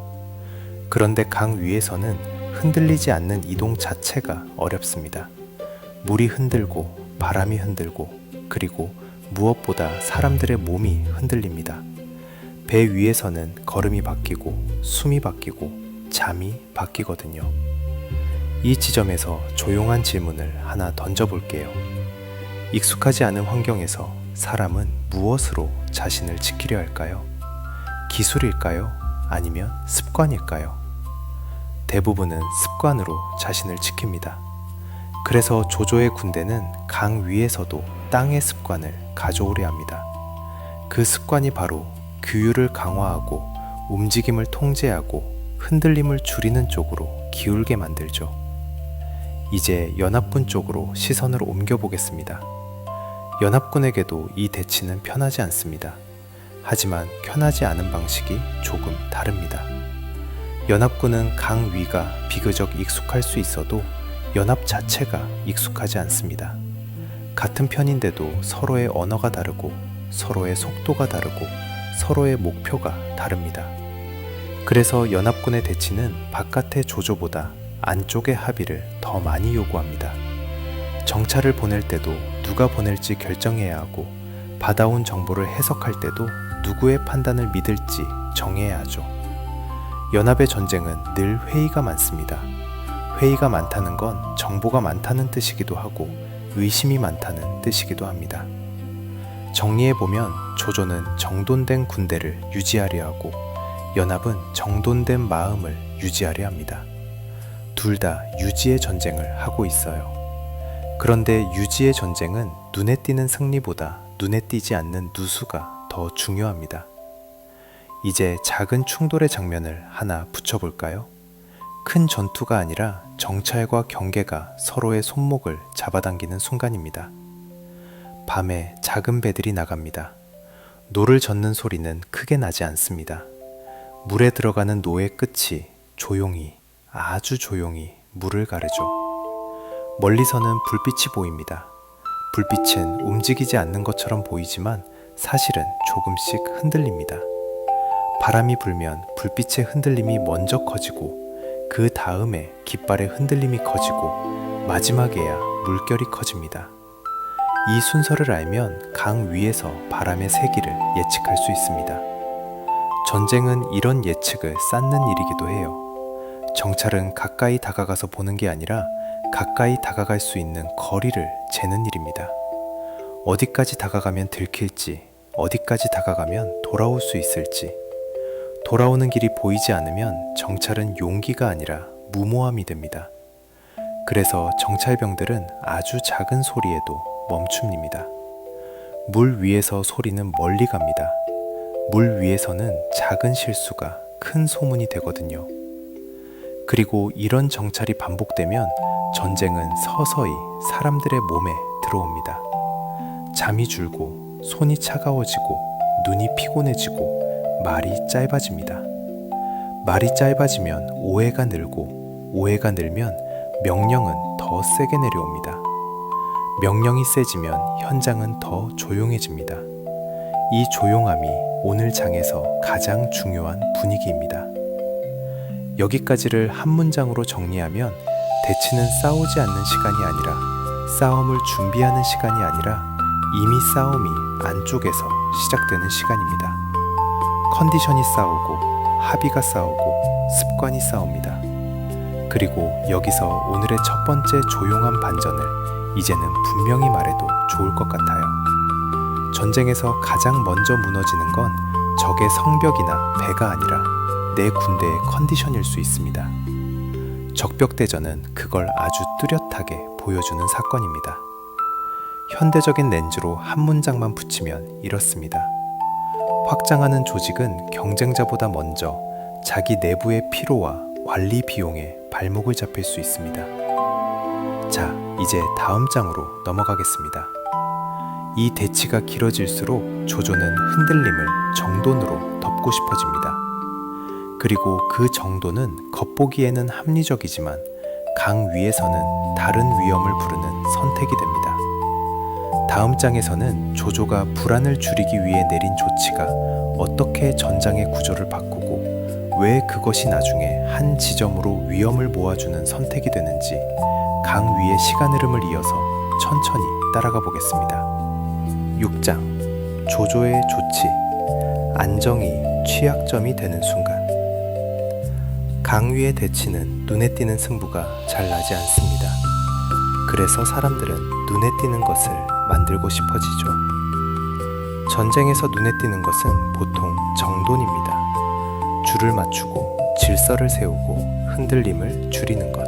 그런데 강 위에서는 흔들리지 않는 이동 자체가 어렵습니다. 물이 흔들고 바람이 흔들고 그리고 무엇보다 사람들의 몸이 흔들립니다. 배 위에서는 걸음이 바뀌고 숨이 바뀌고 잠이 바뀌거든요. 이 지점에서 조용한 질문을 하나 던져볼게요. 익숙하지 않은 환경에서 사람은 무엇으로 자신을 지키려 할까요? 기술일까요? 아니면 습관일까요? 대부분은 습관으로 자신을 지킵니다. 그래서 조조의 군대는 강 위에서도 땅의 습관을 가져오려 합니다. 그 습관이 바로 규율을 강화하고 움직임을 통제하고 흔들림을 줄이는 쪽으로 기울게 만들죠. 이제 연합군 쪽으로 시선을 옮겨보겠습니다. 연합군에게도 이 대치는 편하지 않습니다. 하지만 편하지 않은 방식이 조금 다릅니다. 연합군은 강 위가 비교적 익숙할 수 있어도 연합 자체가 익숙하지 않습니다. 같은 편인데도 서로의 언어가 다르고 서로의 속도가 다르고 서로의 목표가 다릅니다. 그래서 연합군의 대치는 바깥의 조조보다 안쪽의 합의를 더 많이 요구합니다. 정찰을 보낼 때도 누가 보낼지 결정해야 하고 받아온 정보를 해석할 때도 누구의 판단을 믿을지 정해야 하죠. 연합의 전쟁은 늘 회의가 많습니다. 회의가 많다는 건 정보가 많다는 뜻이기도 하고 의심이 많다는 뜻이기도 합니다. 정리해보면 조조는 정돈된 군대를 유지하려 하고 연합은 정돈된 마음을 유지하려 합니다. 둘 다 유지의 전쟁을 하고 있어요. 그런데 유지의 전쟁은 눈에 띄는 승리보다 눈에 띄지 않는 누수가 더 중요합니다. 이제 작은 충돌의 장면을 하나 붙여볼까요? 큰 전투가 아니라 정찰과 경계가 서로의 손목을 잡아당기는 순간입니다. 밤에 작은 배들이 나갑니다. 노를 젓는 소리는 크게 나지 않습니다. 물에 들어가는 노의 끝이 조용히, 아주 조용히 물을 가르죠. 멀리서는 불빛이 보입니다. 불빛은 움직이지 않는 것처럼 보이지만 사실은 조금씩 흔들립니다. 바람이 불면 불빛의 흔들림이 먼저 커지고 그 다음에 깃발의 흔들림이 커지고 마지막에야 물결이 커집니다. 이 순서를 알면 강 위에서 바람의 세기를 예측할 수 있습니다. 전쟁은 이런 예측을 쌓는 일이기도 해요. 정찰은 가까이 다가가서 보는 게 아니라 가까이 다가갈 수 있는 거리를 재는 일입니다. 어디까지 다가가면 들킬지, 어디까지 다가가면 돌아올 수 있을지, 돌아오는 길이 보이지 않으면 정찰은 용기가 아니라 무모함이 됩니다. 그래서 정찰병들은 아주 작은 소리에도 멈춥니다. 물 위에서 소리는 멀리 갑니다. 물 위에서는 작은 실수가 큰 소문이 되거든요. 그리고 이런 정찰이 반복되면 전쟁은 서서히 사람들의 몸에 들어옵니다. 잠이 줄고 손이 차가워지고 눈이 피곤해지고 말이 짧아집니다. 말이 짧아지면 오해가 늘고 오해가 늘면 명령은 더 세게 내려옵니다. 명령이 세지면 현장은 더 조용해집니다. 이 조용함이 오늘 장에서 가장 중요한 분위기입니다. 여기까지를 한 문장으로 정리하면 대치는 싸우지 않는 시간이 아니라 싸움을 준비하는 시간이 아니라 이미 싸움이 안쪽에서 시작되는 시간입니다. 컨디션이 싸우고 합의가 싸우고 습관이 싸웁니다. 그리고 여기서 오늘의 첫 번째 조용한 반전을 이제는 분명히 말해도 좋을 것 같아요. 전쟁에서 가장 먼저 무너지는 건 적의 성벽이나 배가 아니라 내 군대의 컨디션일 수 있습니다. 적벽대전은 그걸 아주 뚜렷하게 보여주는 사건입니다. 현대적인 렌즈로 한 문장만 붙이면 이렇습니다. 확장하는 조직은 경쟁자보다 먼저 자기 내부의 피로와 관리 비용에 발목을 잡힐 수 있습니다. 자, 이제 다음 장으로 넘어가겠습니다. 이 대치가 길어질수록 조조는 흔들림을 정돈으로 덮고 싶어집니다. 그리고 그 정도는 겉보기에는 합리적이지만 강 위에서는 다른 위험을 부르는 선택이 됩니다. 다음 장에서는 조조가 불안을 줄이기 위해 내린 조치가 어떻게 전장의 구조를 바꾸고 왜 그것이 나중에 한 지점으로 위험을 모아주는 선택이 되는지 강 위의 시간 흐름을 이어서 천천히 따라가 보겠습니다. 6장 조조의 조치, 안정이 취약점이 되는 순간. 강위의 대치는 눈에 띄는 승부가 잘 나지 않습니다. 그래서 사람들은 눈에 띄는 것을 만들고 싶어지죠. 전쟁에서 눈에 띄는 것은 보통 정돈입니다. 줄을 맞추고 질서를 세우고 흔들림을 줄이는 것.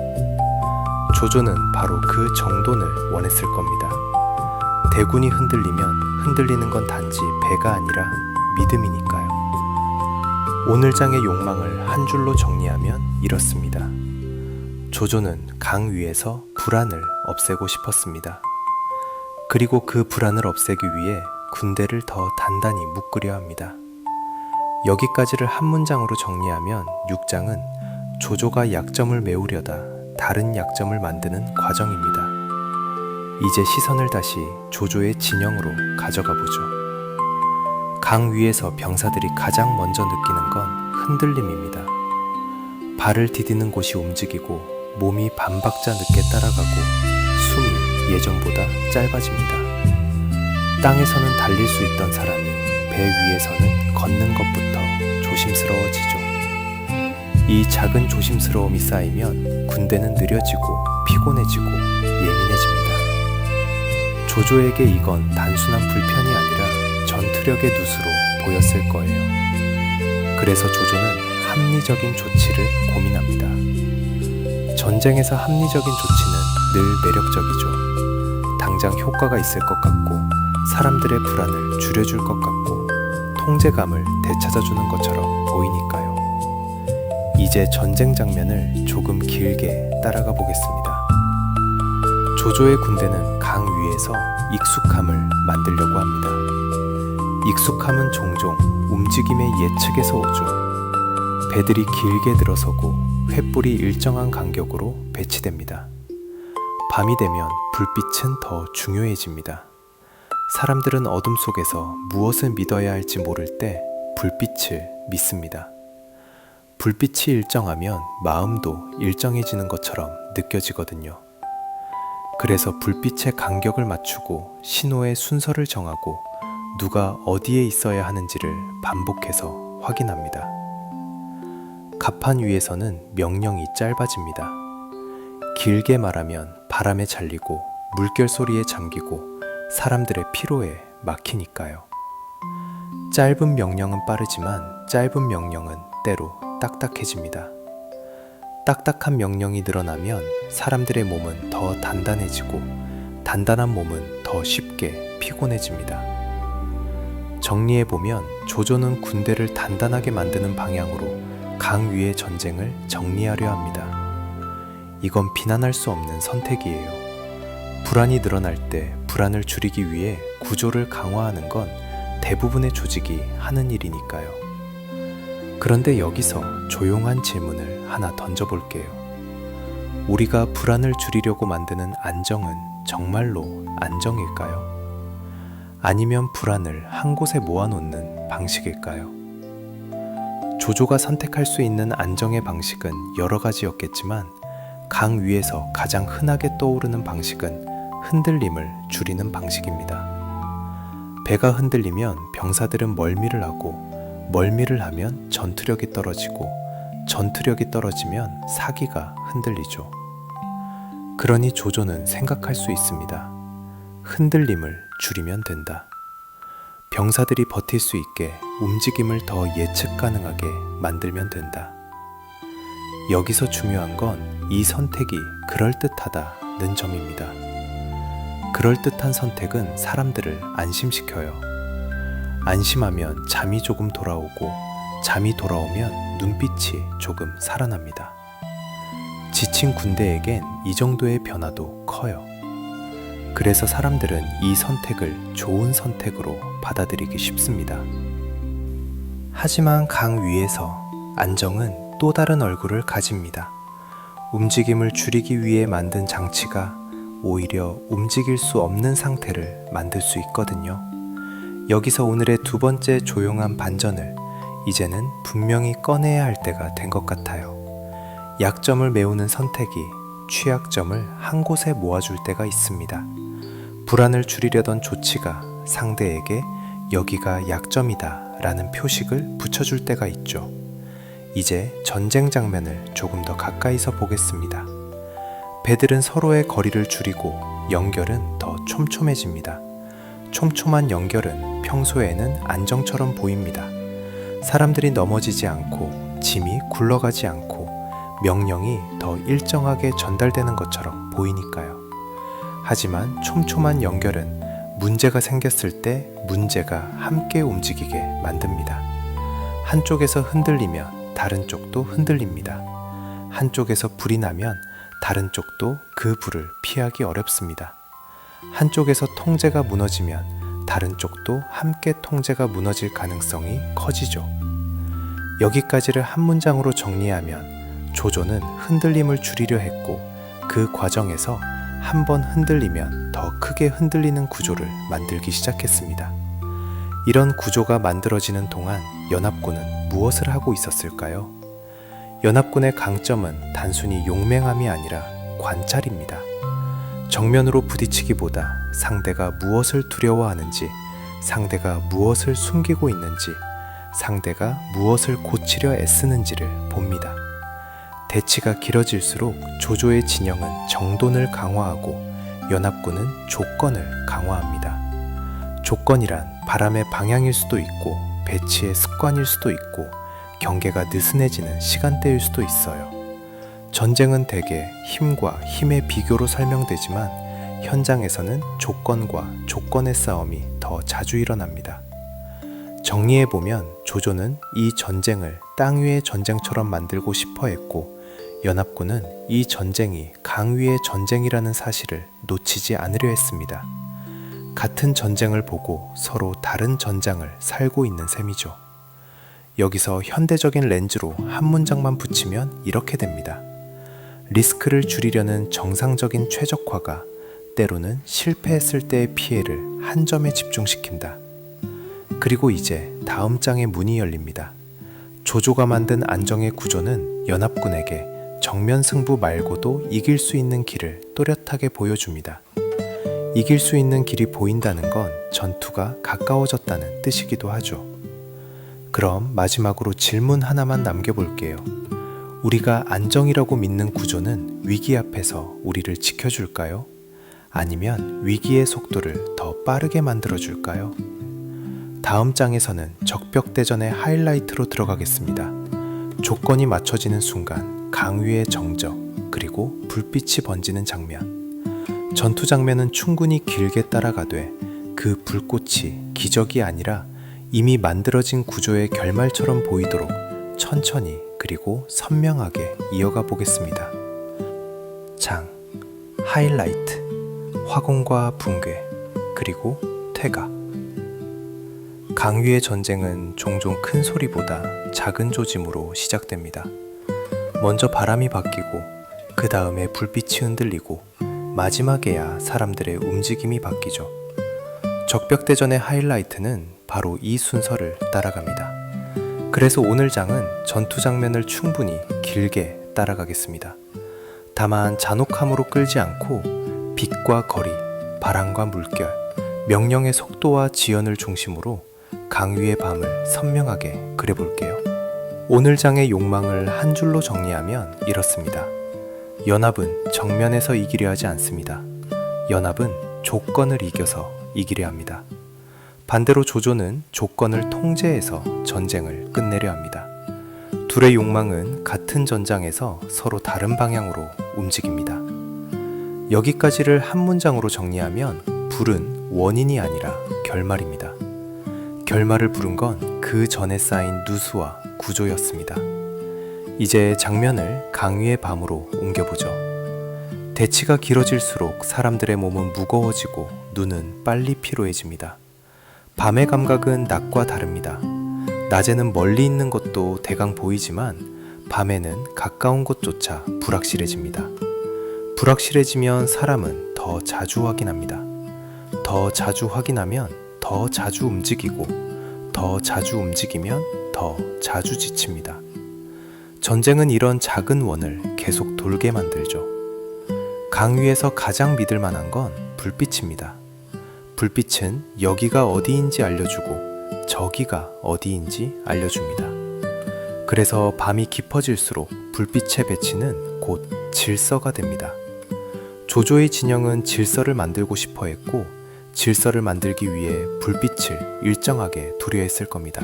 조조는 바로 그 정돈을 원했을 겁니다. 대군이 흔들리면 흔들리는 건 단지 배가 아니라 믿음이니까요. 오늘 장의 욕망을 한 줄로 정리하면 이렇습니다. 조조는 강 위에서 불안을 없애고 싶었습니다. 그리고 그 불안을 없애기 위해 군대를 더 단단히 묶으려 합니다. 여기까지를 한 문장으로 정리하면 6장은 조조가 약점을 메우려다 다른 약점을 만드는 과정입니다. 이제 시선을 다시 조조의 진영으로 가져가 보죠. 강 위에서 병사들이 가장 먼저 느끼는 건 흔들림입니다. 발을 디디는 곳이 움직이고 몸이 반박자 늦게 따라가고 숨이 예전보다 짧아집니다. 땅에서는 달릴 수 있던 사람이 배 위에서는 걷는 것부터 조심스러워지죠. 이 작은 조심스러움이 쌓이면 군대는 느려지고 피곤해지고 예민해집니다. 조조에게 이건 단순한 불편이 아니라 전투력의 누수로 보였을 거예요. 그래서 조조는 합리적인 조치를 고민합니다. 전쟁에서 합리적인 조치는 늘 매력적이죠. 당장 효과가 있을 것 같고 사람들의 불안을 줄여줄 것 같고 통제감을 되찾아주는 것처럼 보이니까요. 이제 전쟁 장면을 조금 길게 따라가 보겠습니다. 조조의 군대는 강 위에서 익숙함을 만들려고 합니다. 익숙함은 종종 움직임의 예측에서 오죠. 배들이 길게 들어서고 횃불이 일정한 간격으로 배치됩니다. 밤이 되면 불빛은 더 중요해집니다. 사람들은 어둠 속에서 무엇을 믿어야 할지 모를 때 불빛을 믿습니다. 불빛이 일정하면 마음도 일정해지는 것처럼 느껴지거든요. 그래서 불빛의 간격을 맞추고 신호의 순서를 정하고 누가 어디에 있어야 하는지를 반복해서 확인합니다. 갑판 위에서는 명령이 짧아집니다. 길게 말하면 바람에 잘리고 물결 소리에 잠기고 사람들의 피로에 막히니까요. 짧은 명령은 빠르지만 짧은 명령은 때로 딱딱해집니다. 딱딱한 명령이 늘어나면 사람들의 몸은 더 단단해지고 단단한 몸은 더 쉽게 피곤해집니다. 정리해보면 조조는 군대를 단단하게 만드는 방향으로 강 위의 전쟁을 정리하려 합니다. 이건 비난할 수 없는 선택이에요. 불안이 늘어날 때 불안을 줄이기 위해 구조를 강화하는 건 대부분의 조직이 하는 일이니까요. 그런데 여기서 조용한 질문을 하나 던져볼게요. 우리가 불안을 줄이려고 만드는 안정은 정말로 안정일까요? 아니면 불안을 한 곳에 모아놓는 방식일까요? 조조가 선택할 수 있는 안정의 방식은 여러 가지였겠지만 강 위에서 가장 흔하게 떠오르는 방식은 흔들림을 줄이는 방식입니다. 배가 흔들리면 병사들은 멀미를 하고 멀미를 하면 전투력이 떨어지고 전투력이 떨어지면 사기가 흔들리죠. 그러니 조조는 생각할 수 있습니다. 흔들림을 줄이면 된다. 병사들이 버틸 수 있게 움직임을 더 예측 가능하게 만들면 된다. 여기서 중요한 건 이 선택이 그럴듯하다는 점입니다. 그럴듯한 선택은 사람들을 안심시켜요. 안심하면 잠이 조금 돌아오고 잠이 돌아오면 눈빛이 조금 살아납니다. 지친 군대에겐 이 정도의 변화도 커요. 그래서 사람들은 이 선택을 좋은 선택으로 받아들이기 쉽습니다. 하지만 강 위에서 안정은 또 다른 얼굴을 가집니다. 움직임을 줄이기 위해 만든 장치가 오히려 움직일 수 없는 상태를 만들 수 있거든요. 여기서 오늘의 두 번째 조용한 반전을 이제는 분명히 꺼내야 할 때가 된 것 같아요. 약점을 메우는 선택이 취약점을 한 곳에 모아줄 때가 있습니다. 불안을 줄이려던 조치가 상대에게 여기가 약점이다 라는 표식을 붙여줄 때가 있죠. 이제 전쟁 장면을 조금 더 가까이서 보겠습니다. 배들은 서로의 거리를 줄이고 연결은 더 촘촘해집니다. 촘촘한 연결은 평소에는 안정처럼 보입니다. 사람들이 넘어지지 않고 짐이 굴러가지 않고 명령이 더 일정하게 전달되는 것처럼 보이니까요. 하지만 촘촘한 연결은 문제가 생겼을 때 문제가 함께 움직이게 만듭니다. 한쪽에서 흔들리면 다른 쪽도 흔들립니다. 한쪽에서 불이 나면 다른 쪽도 그 불을 피하기 어렵습니다. 한쪽에서 통제가 무너지면 다른 쪽도 함께 통제가 무너질 가능성이 커지죠. 여기까지를 한 문장으로 정리하면 조조는 흔들림을 줄이려 했고 그 과정에서 한 번 흔들리면 더 크게 흔들리는 구조를 만들기 시작했습니다. 이런 구조가 만들어지는 동안 연합군은 무엇을 하고 있었을까요? 연합군의 강점은 단순히 용맹함이 아니라 관찰입니다. 정면으로 부딪히기보다 상대가 무엇을 두려워하는지, 상대가 무엇을 숨기고 있는지, 상대가 무엇을 고치려 애쓰는지를 봅니다. 대치가 길어질수록 조조의 진영은 정돈을 강화하고 연합군은 조건을 강화합니다. 조건이란 바람의 방향일 수도 있고 배치의 습관일 수도 있고 경계가 느슨해지는 시간대일 수도 있어요. 전쟁은 대개 힘과 힘의 비교로 설명되지만 현장에서는 조건과 조건의 싸움이 더 자주 일어납니다. 정리해보면 조조는 이 전쟁을 땅 위의 전쟁처럼 만들고 싶어 했고 연합군은 이 전쟁이 강 위의 전쟁이라는 사실을 놓치지 않으려 했습니다. 같은 전쟁을 보고 서로 다른 전장을 살고 있는 셈이죠. 여기서 현대적인 렌즈로 한 문장만 붙이면 이렇게 됩니다. 리스크를 줄이려는 정상적인 최적화가 때로는 실패했을 때의 피해를 한 점에 집중시킨다. 그리고 이제 다음 장의 문이 열립니다. 조조가 만든 안정의 구조는 연합군에게 정면 승부 말고도 이길 수 있는 길을 또렷하게 보여줍니다. 이길 수 있는 길이 보인다는 건 전투가 가까워졌다는 뜻이기도 하죠. 그럼 마지막으로 질문 하나만 남겨볼게요. 우리가 안정이라고 믿는 구조는 위기 앞에서 우리를 지켜줄까요? 아니면 위기의 속도를 더 빠르게 만들어줄까요? 다음 장에서는 적벽대전의 하이라이트로 들어가겠습니다. 조건이 맞춰지는 순간 강 위의 정적, 그리고 불빛이 번지는 장면. 전투 장면은 충분히 길게 따라가되 그 불꽃이 기적이 아니라 이미 만들어진 구조의 결말처럼 보이도록 천천히 그리고 선명하게 이어가 보겠습니다. 장, 하이라이트, 화공과 붕괴, 그리고 퇴가. 강 위의 전쟁은 종종 큰 소리보다 작은 조짐으로 시작됩니다. 먼저 바람이 바뀌고 그 다음에 불빛이 흔들리고 마지막에야 사람들의 움직임이 바뀌죠. 적벽대전의 하이라이트는 바로 이 순서를 따라갑니다. 그래서 오늘 장은 전투 장면을 충분히 길게 따라가겠습니다. 다만 잔혹함으로 끌지 않고 빛과 거리, 바람과 물결, 명령의 속도와 지연을 중심으로 강 위의 밤을 선명하게 그려볼게요. 오늘 장의 욕망을 한 줄로 정리하면 이렇습니다. 연합은 정면에서 이기려 하지 않습니다. 연합은 조건을 이겨서 이기려 합니다. 반대로 조조는 조건을 통제해서 전쟁을 끝내려 합니다. 둘의 욕망은 같은 전장에서 서로 다른 방향으로 움직입니다. 여기까지를 한 문장으로 정리하면 불은 원인이 아니라 결말입니다. 결말을 부른 건 그 전에 쌓인 누수와 구조였습니다. 이제 장면을 강 위의 밤으로 옮겨보죠. 대치가 길어질수록 사람들의 몸은 무거워지고 눈은 빨리 피로해집니다. 밤의 감각은 낮과 다릅니다. 낮에는 멀리 있는 것도 대강 보이지만 밤에는 가까운 곳조차 불확실해집니다. 불확실해지면 사람은 더 자주 확인합니다. 더 자주 확인하면 더 자주 움직이고 더 자주 움직이면 더 자주 지칩니다. 전쟁은 이런 작은 원을 계속 돌게 만들죠. 강 위에서 가장 믿을 만한 건 불빛입니다. 불빛은 여기가 어디인지 알려주고 저기가 어디인지 알려줍니다. 그래서 밤이 깊어질수록 불빛의 배치는 곧 질서가 됩니다. 조조의 진영은 질서를 만들고 싶어 했고 질서를 만들기 위해 불빛을 일정하게 두려 했을 겁니다.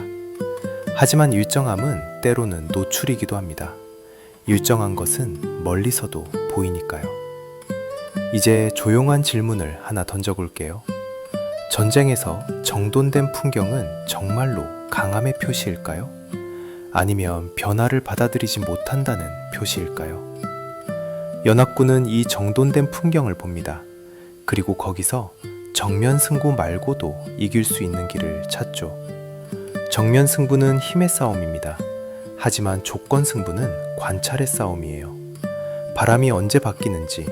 하지만 일정함은 때로는 노출이기도 합니다. 일정한 것은 멀리서도 보이니까요. 이제 조용한 질문을 하나 던져볼게요. 전쟁에서 정돈된 풍경은 정말로 강함의 표시일까요? 아니면 변화를 받아들이지 못한다는 표시일까요? 연합군은 이 정돈된 풍경을 봅니다. 그리고 거기서 정면 승부 말고도 이길 수 있는 길을 찾죠. 정면 승부는 힘의 싸움입니다. 하지만 조건 승부는 관찰의 싸움이에요. 바람이 언제 바뀌는지,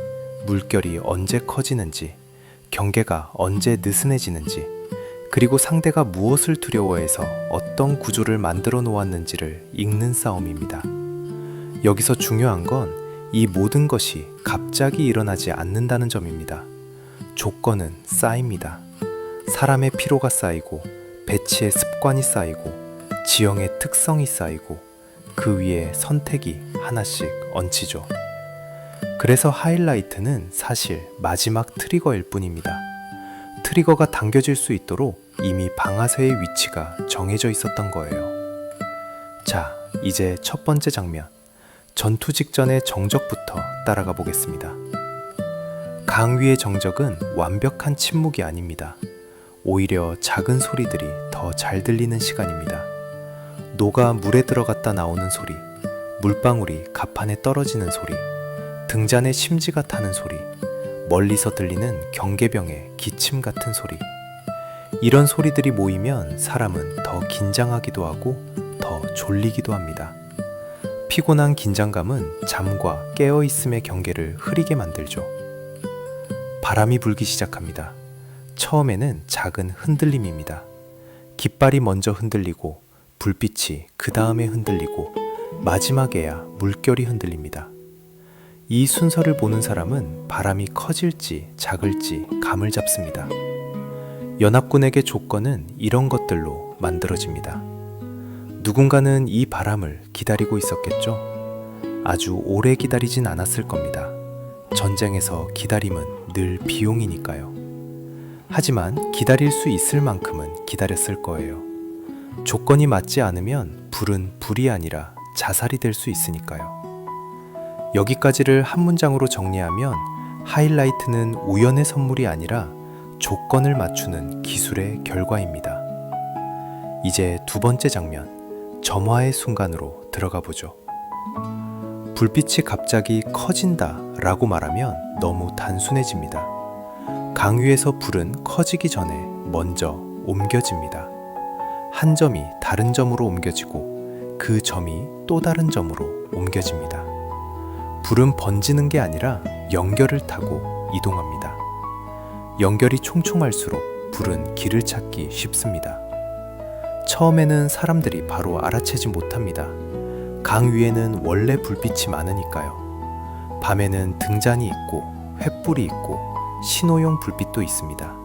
물결이 언제 커지는지, 경계가 언제 느슨해지는지, 그리고 상대가 무엇을 두려워해서 어떤 구조를 만들어 놓았는지를 읽는 싸움입니다. 여기서 중요한 건 이 모든 것이 갑자기 일어나지 않는다는 점입니다. 조건은 쌓입니다. 사람의 피로가 쌓이고 배치의 습관이 쌓이고 지형의 특성이 쌓이고 그 위에 선택이 하나씩 얹히죠. 그래서 하이라이트는 사실 마지막 트리거일 뿐입니다. 트리거가 당겨질 수 있도록 이미 방아쇠의 위치가 정해져 있었던 거예요. 자, 이제 첫 번째 장면, 전투 직전의 정적부터 따라가 보겠습니다. 강 위의 정적은 완벽한 침묵이 아닙니다. 오히려 작은 소리들이 더 잘 들리는 시간입니다. 노가 물에 들어갔다 나오는 소리, 물방울이 갑판에 떨어지는 소리, 등잔에 심지가 타는 소리, 멀리서 들리는 경계병의 기침 같은 소리. 이런 소리들이 모이면 사람은 더 긴장하기도 하고 더 졸리기도 합니다. 피곤한 긴장감은 잠과 깨어있음의 경계를 흐리게 만들죠. 바람이 불기 시작합니다. 처음에는 작은 흔들림입니다. 깃발이 먼저 흔들리고 불빛이 그 다음에 흔들리고 마지막에야 물결이 흔들립니다. 이 순서를 보는 사람은 바람이 커질지 작을지 감을 잡습니다. 연합군에게 조건은 이런 것들로 만들어집니다. 누군가는 이 바람을 기다리고 있었겠죠. 아주 오래 기다리진 않았을 겁니다. 전쟁에서 기다림은 늘 비용이니까요. 하지만 기다릴 수 있을 만큼은 기다렸을 거예요. 조건이 맞지 않으면 불은 불이 아니라 자살이 될 수 있으니까요. 여기까지를 한 문장으로 정리하면 하이라이트는 우연의 선물이 아니라 조건을 맞추는 기술의 결과입니다. 이제 두 번째 장면, 점화의 순간으로 들어가 보죠. 불빛이 갑자기 커진다 라고 말하면 너무 단순해집니다. 강 위에서 불은 커지기 전에 먼저 옮겨집니다. 한 점이 다른 점으로 옮겨지고 그 점이 또 다른 점으로 옮겨집니다. 불은 번지는 게 아니라 연결을 타고 이동합니다. 연결이 촘촘할수록 불은 길을 찾기 쉽습니다. 처음에는 사람들이 바로 알아채지 못합니다. 강 위에는 원래 불빛이 많으니까요. 밤에는 등잔이 있고 횃불이 있고 신호용 불빛도 있습니다.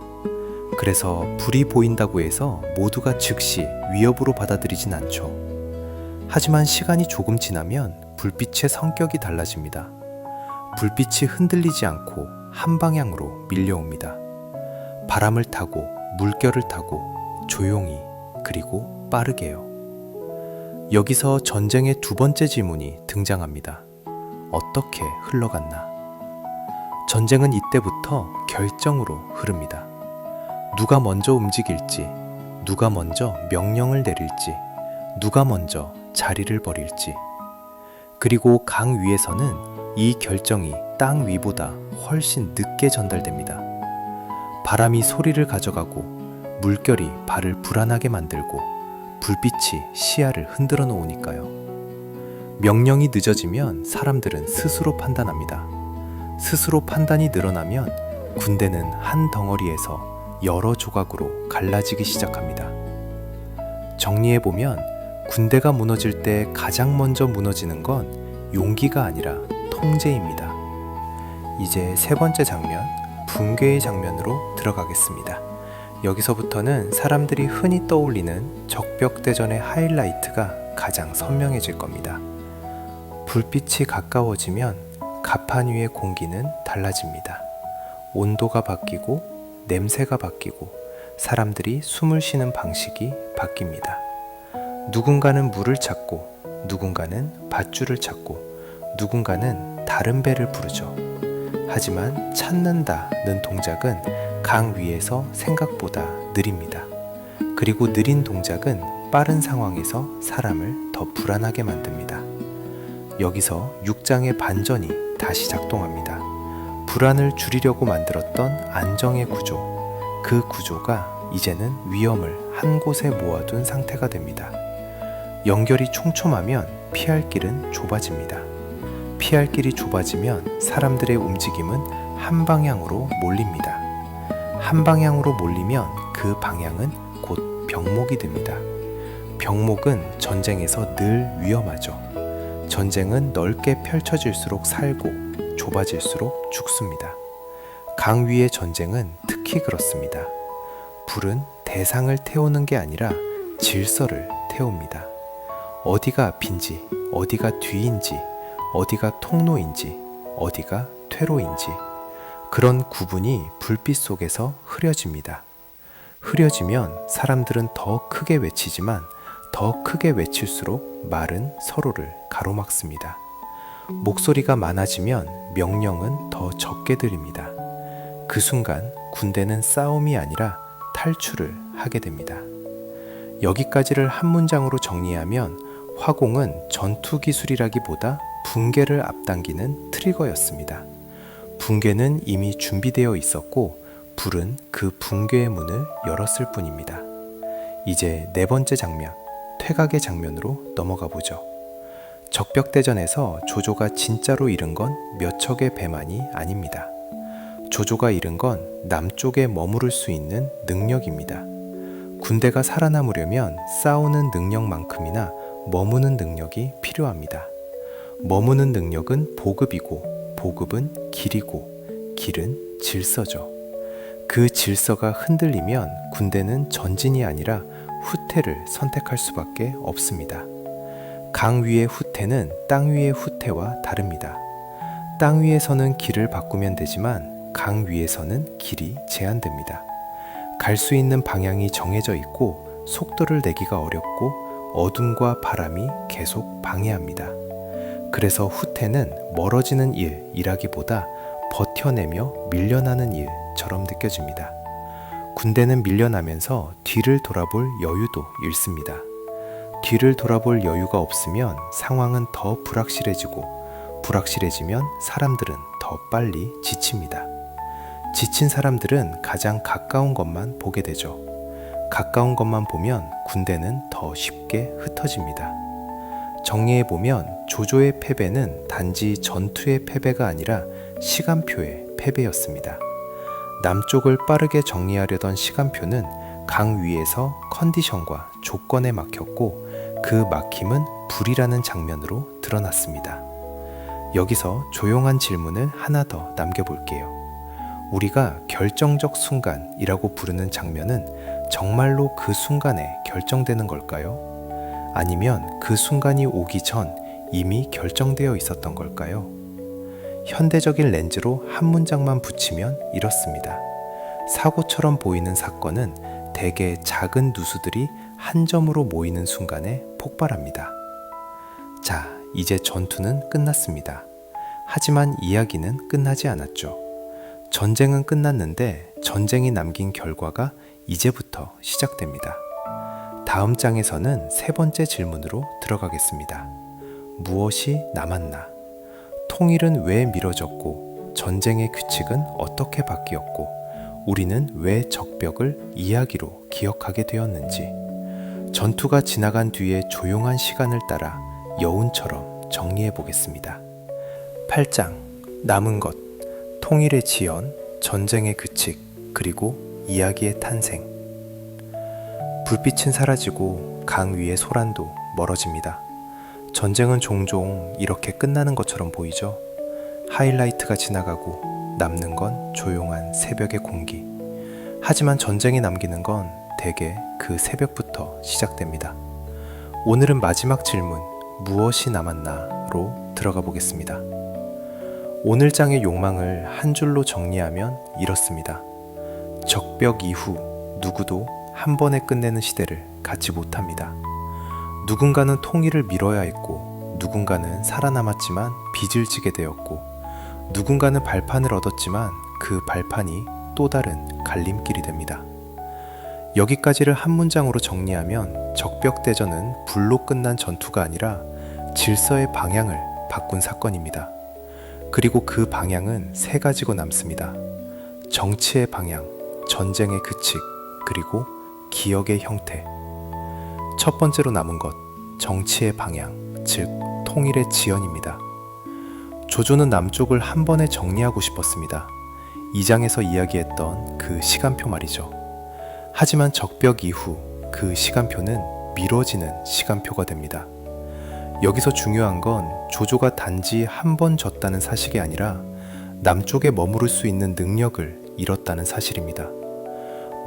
그래서 불이 보인다고 해서 모두가 즉시 위협으로 받아들이진 않죠. 하지만 시간이 조금 지나면 불빛의 성격이 달라집니다. 불빛이 흔들리지 않고 한 방향으로 밀려옵니다. 바람을 타고 물결을 타고 조용히 그리고 빠르게요. 여기서 전쟁의 두 번째 질문이 등장합니다. 어떻게 흘러갔나? 전쟁은 이때부터 결정으로 흐릅니다. 누가 먼저 움직일지, 누가 먼저 명령을 내릴지, 누가 먼저 자리를 버릴지. 그리고 강 위에서는 이 결정이 땅 위보다 훨씬 늦게 전달됩니다. 바람이 소리를 가져가고 물결이 발을 불안하게 만들고 불빛이 시야를 흔들어 놓으니까요. 명령이 늦어지면 사람들은 스스로 판단합니다. 스스로 판단이 늘어나면 군대는 한 덩어리에서 여러 조각으로 갈라지기 시작합니다. 정리해보면 군대가 무너질 때 가장 먼저 무너지는 건 용기가 아니라 통제입니다. 이제 세 번째 장면, 붕괴의 장면으로 들어가겠습니다. 여기서부터는 사람들이 흔히 떠올리는 적벽대전의 하이라이트가 가장 선명해질 겁니다. 불빛이 가까워지면 가판 위의 공기는 달라집니다. 온도가 바뀌고 냄새가 바뀌고 사람들이 숨을 쉬는 방식이 바뀝니다. 누군가는 물을 찾고 누군가는 밧줄을 찾고 누군가는 다른 배를 부르죠. 하지만 찾는다는 동작은 강 위에서 생각보다 느립니다. 그리고 느린 동작은 빠른 상황에서 사람을 더 불안하게 만듭니다. 여기서 6장의 반전이 다시 작동합니다. 불안을 줄이려고 만들었던 안정의 구조, 그 구조가 이제는 위험을 한 곳에 모아둔 상태가 됩니다. 연결이 촘촘하면 피할 길은 좁아집니다. 피할 길이 좁아지면 사람들의 움직임은 한 방향으로 몰립니다. 한 방향으로 몰리면 그 방향은 곧 병목이 됩니다. 병목은 전쟁에서 늘 위험하죠. 전쟁은 넓게 펼쳐질수록 살고 좁아질수록 죽습니다. 강 위의 전쟁은 특히 그렇습니다. 불은 대상을 태우는 게 아니라 질서를 태웁니다. 어디가 앞인지, 어디가 뒤인지, 어디가 통로인지, 어디가 퇴로인지 그런 구분이 불빛 속에서 흐려집니다. 흐려지면 사람들은 더 크게 외치지만 더 크게 외칠수록 말은 서로를 가로막습니다. 목소리가 많아지면 명령은 더 적게 들립니다. 그 순간 군대는 싸움이 아니라 탈출을 하게 됩니다. 여기까지를 한 문장으로 정리하면 화공은 전투 기술이라기보다 붕괴를 앞당기는 트리거였습니다. 붕괴는 이미 준비되어 있었고 불은 그 붕괴의 문을 열었을 뿐입니다. 이제 네 번째 장면, 퇴각의 장면으로 넘어가 보죠. 적벽대전에서 조조가 진짜로 잃은 건 몇 척의 배만이 아닙니다. 조조가 잃은 건 남쪽에 머무를 수 있는 능력입니다. 군대가 살아남으려면 싸우는 능력만큼이나 머무는 능력이 필요합니다. 머무는 능력은 보급이고 보급은 길이고 길은 질서죠. 그 질서가 흔들리면 군대는 전진이 아니라 후퇴를 선택할 수밖에 없습니다. 강 위의 후퇴는 땅 위의 후퇴와 다릅니다. 땅 위에서는 길을 바꾸면 되지만 강 위에서는 길이 제한됩니다. 갈 수 있는 방향이 정해져 있고 속도를 내기가 어렵고 어둠과 바람이 계속 방해합니다. 그래서 후퇴는 멀어지는 일이라기보다 버텨내며 밀려나는 일처럼 느껴집니다. 군대는 밀려나면서 뒤를 돌아볼 여유도 잃습니다. 뒤를 돌아볼 여유가 없으면 상황은 더 불확실해지고 불확실해지면 사람들은 더 빨리 지칩니다. 지친 사람들은 가장 가까운 것만 보게 되죠. 가까운 것만 보면 군대는 더 쉽게 흩어집니다. 정리해보면 조조의 패배는 단지 전투의 패배가 아니라 시간표의 패배였습니다. 남쪽을 빠르게 정리하려던 시간표는 강 위에서 컨디션과 조건에 막혔고 그 막힘은 불이라는 장면으로 드러났습니다. 여기서 조용한 질문을 하나 더 남겨볼게요. 우리가 결정적 순간이라고 부르는 장면은 정말로 그 순간에 결정되는 걸까요? 아니면 그 순간이 오기 전 이미 결정되어 있었던 걸까요? 현대적인 렌즈로 한 문장만 붙이면 이렇습니다. 사고처럼 보이는 사건은 대개 작은 누수들이 한 점으로 모이는 순간에 폭발합니다. 자, 이제 전투는 끝났습니다. 하지만 이야기는 끝나지 않았죠. 전쟁은 끝났는데 전쟁이 남긴 결과가 이제부터 시작됩니다. 다음 장에서는 세 번째 질문으로 들어가겠습니다. 무엇이 남았나? 통일은 왜 미뤄졌고 전쟁의 규칙은 어떻게 바뀌었고 우리는 왜 적벽을 이야기로 기억하게 되었는지 전투가 지나간 뒤의 조용한 시간을 따라 여운처럼 정리해 보겠습니다. 8장 남은 것, 통일의 지연, 전쟁의 규칙, 그리고 이야기의 탄생. 불빛은 사라지고 강 위의 소란도 멀어집니다. 전쟁은 종종 이렇게 끝나는 것처럼 보이죠. 하이라이트가 지나가고 남는 건 조용한 새벽의 공기. 하지만 전쟁이 남기는 건 대개 그 새벽부터 시작됩니다. 오늘은 마지막 질문, 무엇이 남았나?로 들어가 보겠습니다. 오늘 장의 욕망을 한 줄로 정리하면 이렇습니다. 적벽 이후 누구도 한 번에 끝내는 시대를 갖지 못합니다. 누군가는 통일을 미뤄야 했고, 누군가는 살아남았지만 빚을 지게 되었고, 누군가는 발판을 얻었지만 그 발판이 또 다른 갈림길이 됩니다. 여기까지를 한 문장으로 정리하면 적벽대전은 불로 끝난 전투가 아니라 질서의 방향을 바꾼 사건입니다. 그리고 그 방향은 세 가지고 남습니다. 정치의 방향, 전쟁의 규칙, 그리고 기억의 형태. 첫 번째로 남은 것, 정치의 방향, 즉 통일의 지연입니다. 조조는 남쪽을 한 번에 정리하고 싶었습니다. 2장에서 이야기했던 그 시간표 말이죠. 하지만 적벽 이후 그 시간표는 미뤄지는 시간표가 됩니다. 여기서 중요한 건 조조가 단지 한 번 졌다는 사실이 아니라 남쪽에 머무를 수 있는 능력을 잃었다는 사실입니다.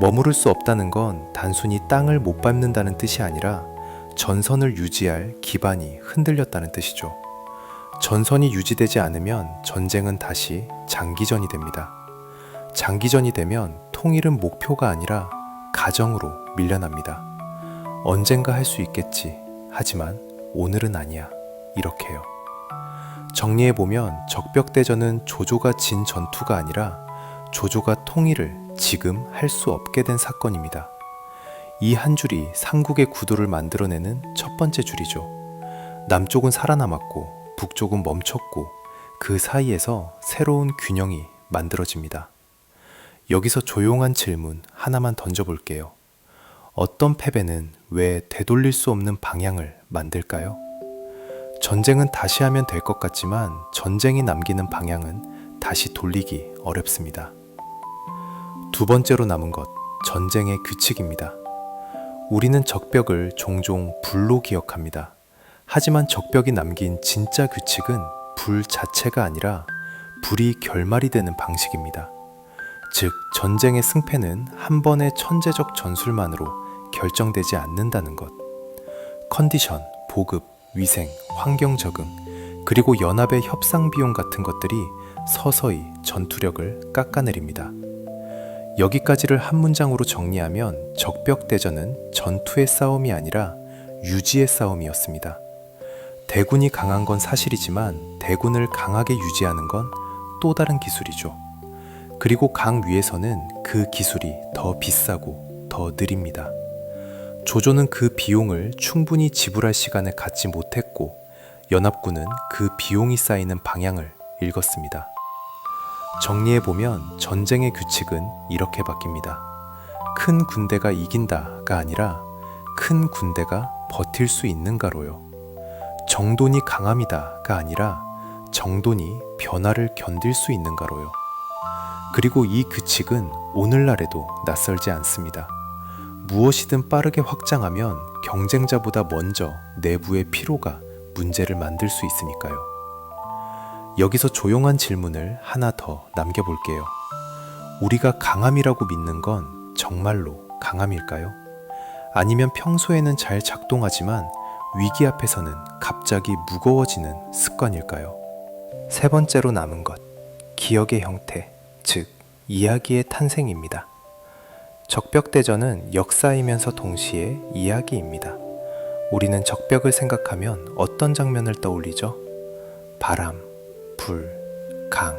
머무를 수 없다는 건 단순히 땅을 못 밟는다는 뜻이 아니라 전선을 유지할 기반이 흔들렸다는 뜻이죠. 전선이 유지되지 않으면 전쟁은 다시 장기전이 됩니다. 장기전이 되면 통일은 목표가 아니라 가정으로 밀려납니다. 언젠가 할 수 있겠지. 하지만 오늘은 아니야. 이렇게요. 정리해보면 적벽대전은 조조가 진 전투가 아니라 조조가 통일을 지금 할 수 없게 된 사건입니다. 이 한 줄이 삼국의 구도를 만들어내는 첫 번째 줄이죠. 남쪽은 살아남았고 북쪽은 멈췄고 그 사이에서 새로운 균형이 만들어집니다. 여기서 조용한 질문 하나만 던져볼게요. 어떤 패배는 왜 되돌릴 수 없는 방향을 만들까요? 전쟁은 다시 하면 될 것 같지만 전쟁이 남기는 방향은 다시 돌리기 어렵습니다. 두 번째로 남은 것, 전쟁의 규칙입니다. 우리는 적벽을 종종 불로 기억합니다. 하지만 적벽이 남긴 진짜 규칙은 불 자체가 아니라 불이 결말이 되는 방식입니다. 즉, 전쟁의 승패는 한 번의 천재적 전술만으로 결정되지 않는다는 것. 컨디션, 보급, 위생, 환경 적응, 그리고 연합의 협상 비용 같은 것들이 서서히 전투력을 깎아내립니다. 여기까지를 한 문장으로 정리하면 적벽대전은 전투의 싸움이 아니라 유지의 싸움이었습니다. 대군이 강한 건 사실이지만 대군을 강하게 유지하는 건 또 다른 기술이죠. 그리고 강 위에서는 그 기술이 더 비싸고 더 느립니다. 조조는 그 비용을 충분히 지불할 시간을 갖지 못했고 연합군은 그 비용이 쌓이는 방향을 읽었습니다. 정리해보면 전쟁의 규칙은 이렇게 바뀝니다. 큰 군대가 이긴다가 아니라 큰 군대가 버틸 수 있는가로요. 정돈이 강함이다가 아니라 정돈이 변화를 견딜 수 있는가로요. 그리고 이 규칙은 오늘날에도 낯설지 않습니다. 무엇이든 빠르게 확장하면 경쟁자보다 먼저 내부의 피로가 문제를 만들 수 있으니까요. 여기서 조용한 질문을 하나 더 남겨볼게요. 우리가 강함이라고 믿는 건 정말로 강함일까요? 아니면 평소에는 잘 작동하지만 위기 앞에서는 갑자기 무거워지는 습관일까요? 세 번째로 남은 것, 기억의 형태, 즉 이야기의 탄생입니다. 적벽대전은 역사이면서 동시에 이야기입니다. 우리는 적벽을 생각하면 어떤 장면을 떠올리죠? 바람, 불, 강,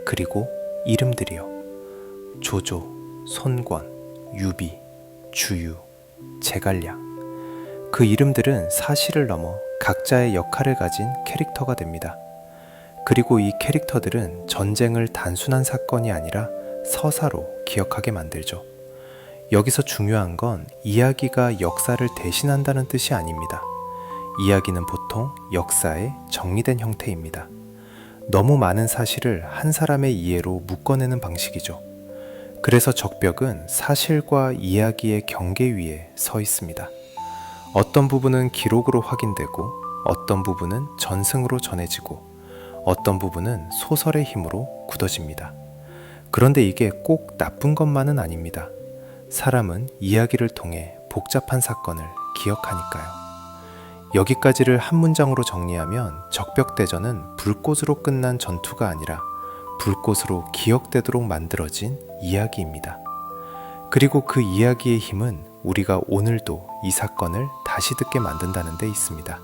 그리고 이름들이요. 조조, 손권, 유비, 주유, 제갈량. 그 이름들은 사실을 넘어 각자의 역할을 가진 캐릭터가 됩니다. 그리고 이 캐릭터들은 전쟁을 단순한 사건이 아니라 서사로 기억하게 만들죠. 여기서 중요한 건 이야기가 역사를 대신한다는 뜻이 아닙니다. 이야기는 보통 역사의 정리된 형태입니다. 너무 많은 사실을 한 사람의 이해로 묶어내는 방식이죠. 그래서 적벽은 사실과 이야기의 경계 위에 서 있습니다. 어떤 부분은 기록으로 확인되고 어떤 부분은 전승으로 전해지고 어떤 부분은 소설의 힘으로 굳어집니다. 그런데 이게 꼭 나쁜 것만은 아닙니다. 사람은 이야기를 통해 복잡한 사건을 기억하니까요. 여기까지를 한 문장으로 정리하면 적벽대전은 불꽃으로 끝난 전투가 아니라 불꽃으로 기억되도록 만들어진 이야기입니다. 그리고 그 이야기의 힘은 우리가 오늘도 이 사건을 다시 듣게 만든다는 데 있습니다.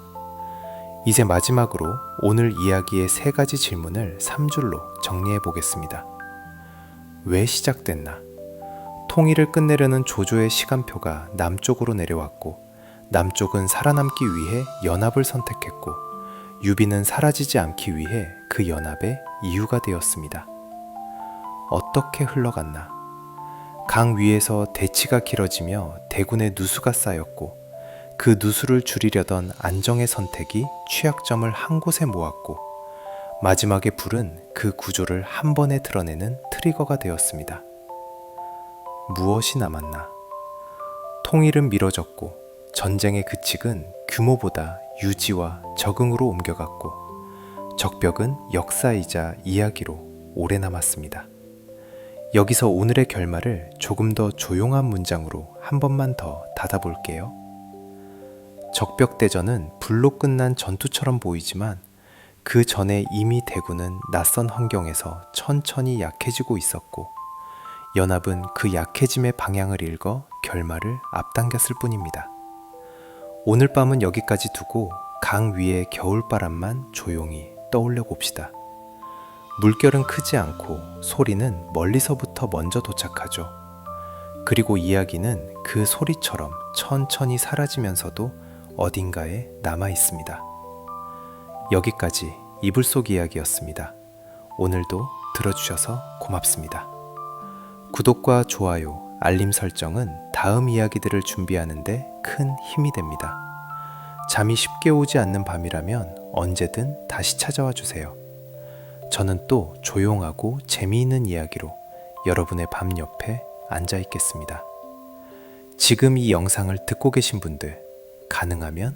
이제 마지막으로 오늘 이야기의 3가지 질문을 3줄로 정리해 보겠습니다. 왜 시작됐나? 통일을 끝내려는 조조의 시간표가 남쪽으로 내려왔고 남쪽은 살아남기 위해 연합을 선택했고 유비는 사라지지 않기 위해 그 연합의 이유가 되었습니다. 어떻게 흘러갔나? 강 위에서 대치가 길어지며 대군의 누수가 쌓였고 그 누수를 줄이려던 안정의 선택이 취약점을 한 곳에 모았고 마지막에 불은 그 구조를 한 번에 드러내는 트리거가 되었습니다. 무엇이 남았나? 통일은 미뤄졌고 전쟁의 규칙은 규모보다 유지와 적응으로 옮겨갔고 적벽은 역사이자 이야기로 오래 남았습니다. 여기서 오늘의 결말을 조금 더 조용한 문장으로 한 번만 더 닫아볼게요. 적벽대전은 불로 끝난 전투처럼 보이지만 그 전에 이미 대군은 낯선 환경에서 천천히 약해지고 있었고 연합은 그 약해짐의 방향을 읽어 결말을 앞당겼을 뿐입니다. 오늘 밤은 여기까지 두고 강 위의 겨울바람만 조용히 떠올려 봅시다. 물결은 크지 않고 소리는 멀리서부터 먼저 도착하죠. 그리고 이야기는 그 소리처럼 천천히 사라지면서도 어딘가에 남아 있습니다. 여기까지 이불속 이야기였습니다. 오늘도 들어주셔서 고맙습니다. 구독과 좋아요, 알림 설정은 다음 이야기들을 준비하는데 큰 힘이 됩니다. 잠이 쉽게 오지 않는 밤이라면 언제든 다시 찾아와 주세요. 저는 또 조용하고 재미있는 이야기로 여러분의 밤 옆에 앉아 있겠습니다. 지금 이 영상을 듣고 계신 분들, 가능하면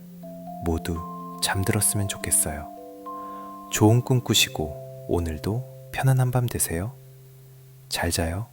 모두 잠들었으면 좋겠어요. 좋은 꿈 꾸시고 오늘도 편안한 밤 되세요. 잘 자요.